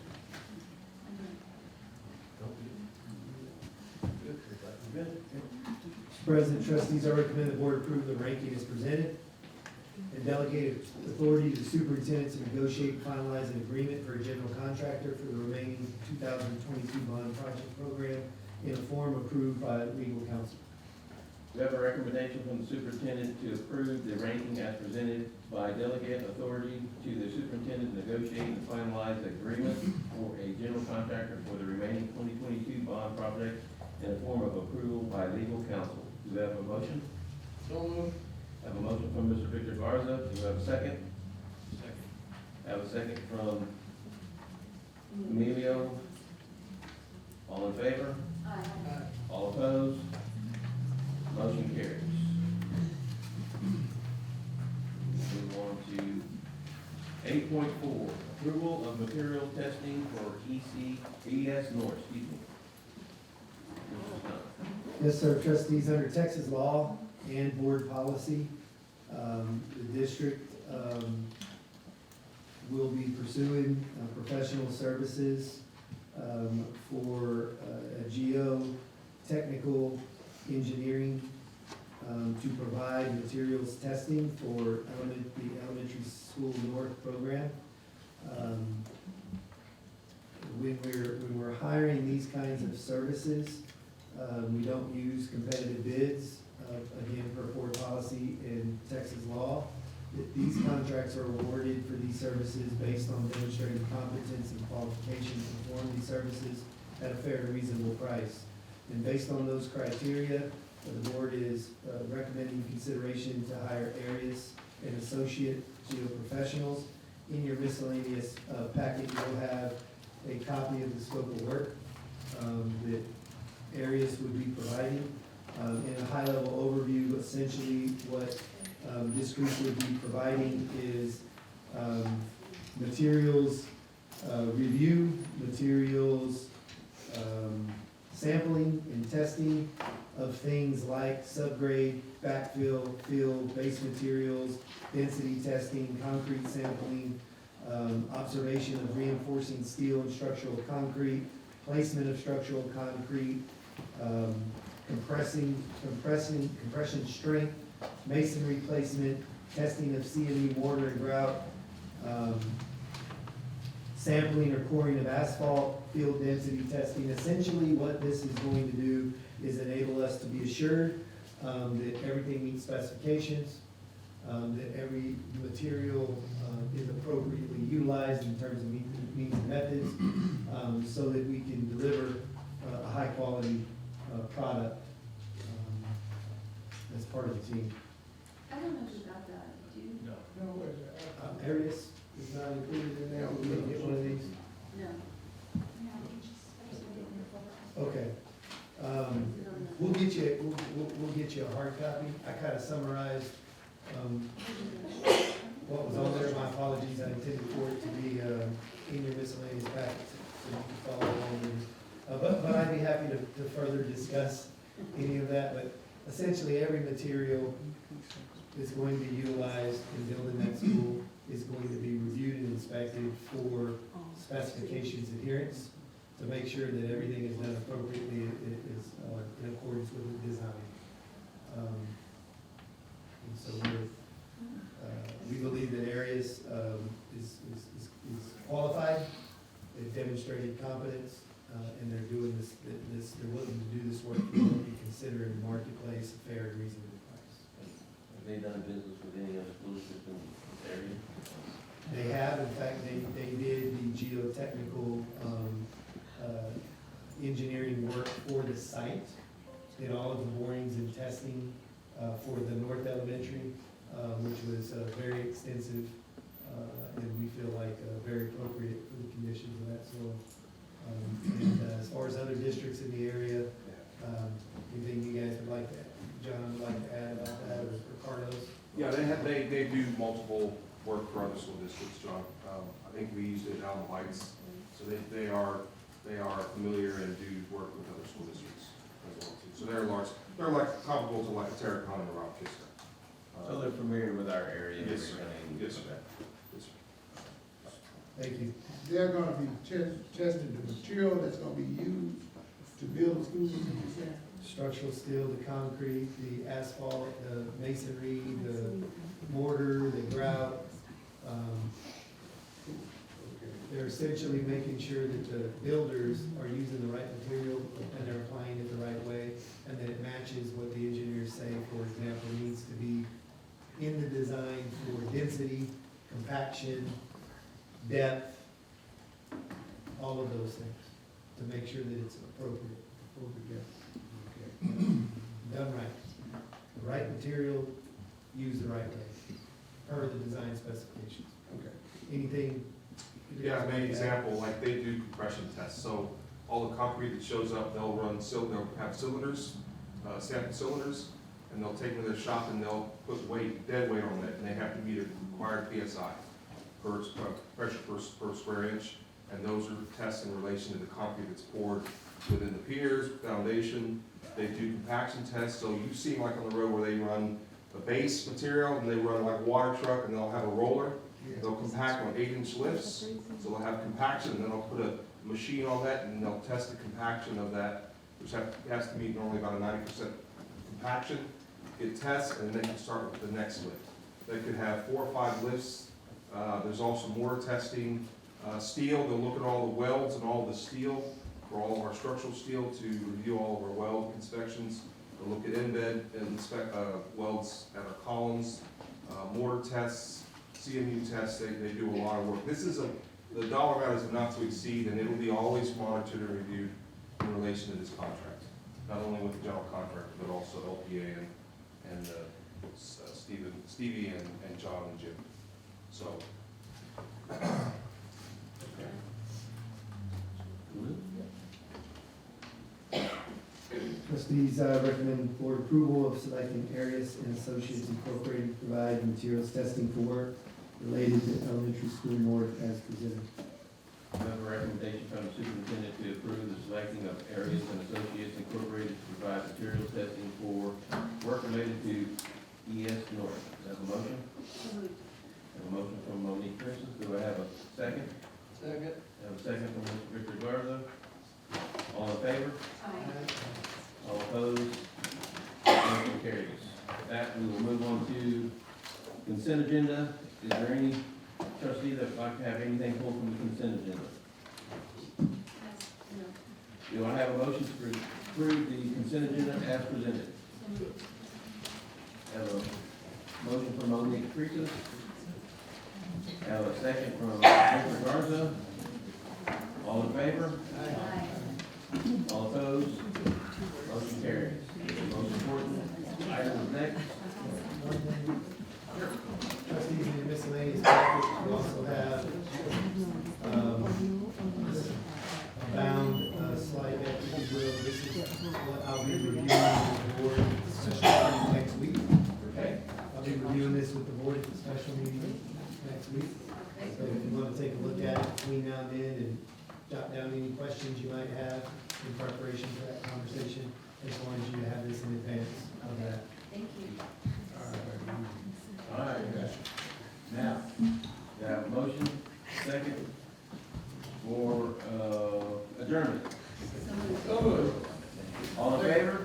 Good. Mr. President, trustees, I recommend the board approve the ranking as presented and delegate authority to the superintendent to negotiate and finalize an agreement for a general contractor for the remaining 2022 bond project program in a form approved by legal counsel. We have a recommendation from the superintendent to approve the ranking as presented by delegate authority to the superintendent to negotiate and finalize agreement for a general contractor for the remaining 2022 bond project in a form of approval by legal counsel. Do we have a motion? So moved. Have a motion from Mr. Victor Garza. Do we have a second? Have a second from Emilio. All in favor? Aye. All opposed? Motion carries. Move on to 8.4, approval of material testing for ES North, excuse me. Mr. Scott. Yes, sir, trustees, under Texas law and board policy, the district will be pursuing professional services for geotechnical engineering to provide materials testing for the elementary school north program. When we're hiring these kinds of services, we don't use competitive bids, again, per board policy and Texas law. These contracts are awarded for these services based on demonstrating competence and qualifications to perform these services at a fair and reasonable price. And based on those criteria, the board is recommending consideration to hire Arias and associate geoprofessionals. In your miscellaneous packet, you'll have a copy of the scope of work that Arias would be providing. In a high-level overview, essentially what this group would be providing is materials review, materials sampling and testing of things like subgrade, backfill, fill, base materials, density testing, concrete sampling, observation of reinforcing steel and structural concrete, placement of structural concrete, compression strength, masonry placement, testing of CME mortar and grout, sampling or coring of asphalt, field density testing. Essentially, what this is going to do is enable us to be assured that everything meets specifications, that every material is appropriately utilized in terms of means and methods, so that we can deliver a high-quality product as part of the team. I don't know if you got that, do you? No, where's that? Arias is not included in there. We can get one of these. No. Okay. We'll get you a hard copy. I kind of summarized what was on there. My apologies. I intended for it to be in your miscellaneous packets, so you can follow along with it. But I'd be happy to further discuss any of that. But essentially, every material that's going to be utilized in building that school is going to be reviewed and inspected for specifications adherence, to make sure that everything is done appropriately, is in accordance with the design. And so we believe that Arias is qualified, they've demonstrated competence, and they're doing they're willing to do this work for what we consider in the marketplace a fair and reasonable price. Have they done business with any other school system in this area? They have, in fact, they did the geotechnical engineering work for the site, did all of the borings and testing for the North Elementary, which was very extensive, and we feel like very appropriate for the conditions of that soil. And as far as other districts in the area, anything you guys would like to, John would like to add about that, or Carlos? Yeah, they do multiple work for other school districts, John. I think we used it down the lights, so they are familiar and do work with other school districts as well too. So they're like comparable to like a Terracon or Rock Kiska. So they're familiar with our area? Yes, sir. everything. Yes, sir. Yes, sir. Thank you. They're gonna be testing the material that's gonna be used to build the schools, you said? Structural steel, the concrete, the asphalt, the masonry, the mortar, the grout. They're essentially making sure that the builders are using the right material and they're applying it the right way, and that it matches what the engineers say, for example, needs to be in the design for density, compaction, depth, all of those things, to make sure that it's appropriate depth. Done right. the right material, used the right way, per the design specifications. Okay. Anything? Yeah, I made an example, like they do compression tests, so all the concrete that shows up, they'll they'll have cylinders, sample cylinders, and they'll take them to their shop and they'll put dead weight on it, and they have to meet a required PSI pressure per square inch, and those are tests in relation to the concrete that's poured within the piers, foundation. They do compaction tests, so you see like on the road where they run the base material, and they run like a water truck, and they'll have a roller. They'll compact on 8-inch lifts, so they'll have compaction, and then they'll put a machine on that, and they'll test the compaction of that, which has to meet normally about a 90% compaction. It tests, and then you start with the next lift. They could have 4 or 5 lifts. There's also mortar testing. Steel, they'll look at all the welds and all the steel, for all of our structural steel, to review all of our weld inspections. They'll look at embed and inspect welds at our columns, mortar tests, CMU tests. They do a lot of work. The dollar amount is not to exceed, and it will be always monitored and reviewed in relation to this contract, not only with the general contractor, but also LPA and Stevie and John and Jim. So. Trustees recommend board approval of selecting Arias and Associates Incorporated to provide materials testing for work related to elementary school north as presented. I have a recommendation from the superintendent to approve the selecting of Arias and Associates Incorporated to provide materials testing for work related to ES North. Do I have a motion? I have a motion from Monique Princess. Do I have a second? Second. I have a second from Mr. Victor Garza. All in favor? All opposed? Motion carries. With that, we will move on to consent agenda. Is there any trustee that would like to have anything pulled from the consent agenda? Do I have a motion to approve the consent agenda as presented? Have a motion from Monique Fritas. Have a second from Victor Garza. All in favor? All opposed? Motion carries. Most important item next. Trustees, in the miscellaneous package, we also have a bound slide deck, if you will. This is what I'll be reviewing with the board at the special meeting next week. Okay. I'll be reviewing this with the board at the special meeting next week. So if you want to take a look at it between now and then and jot down any questions you might have in preparation for that conversation, I just wanted you to have this in advance of that. Thank you. All right. Now, we have a motion, second, for adjournment. All in favor?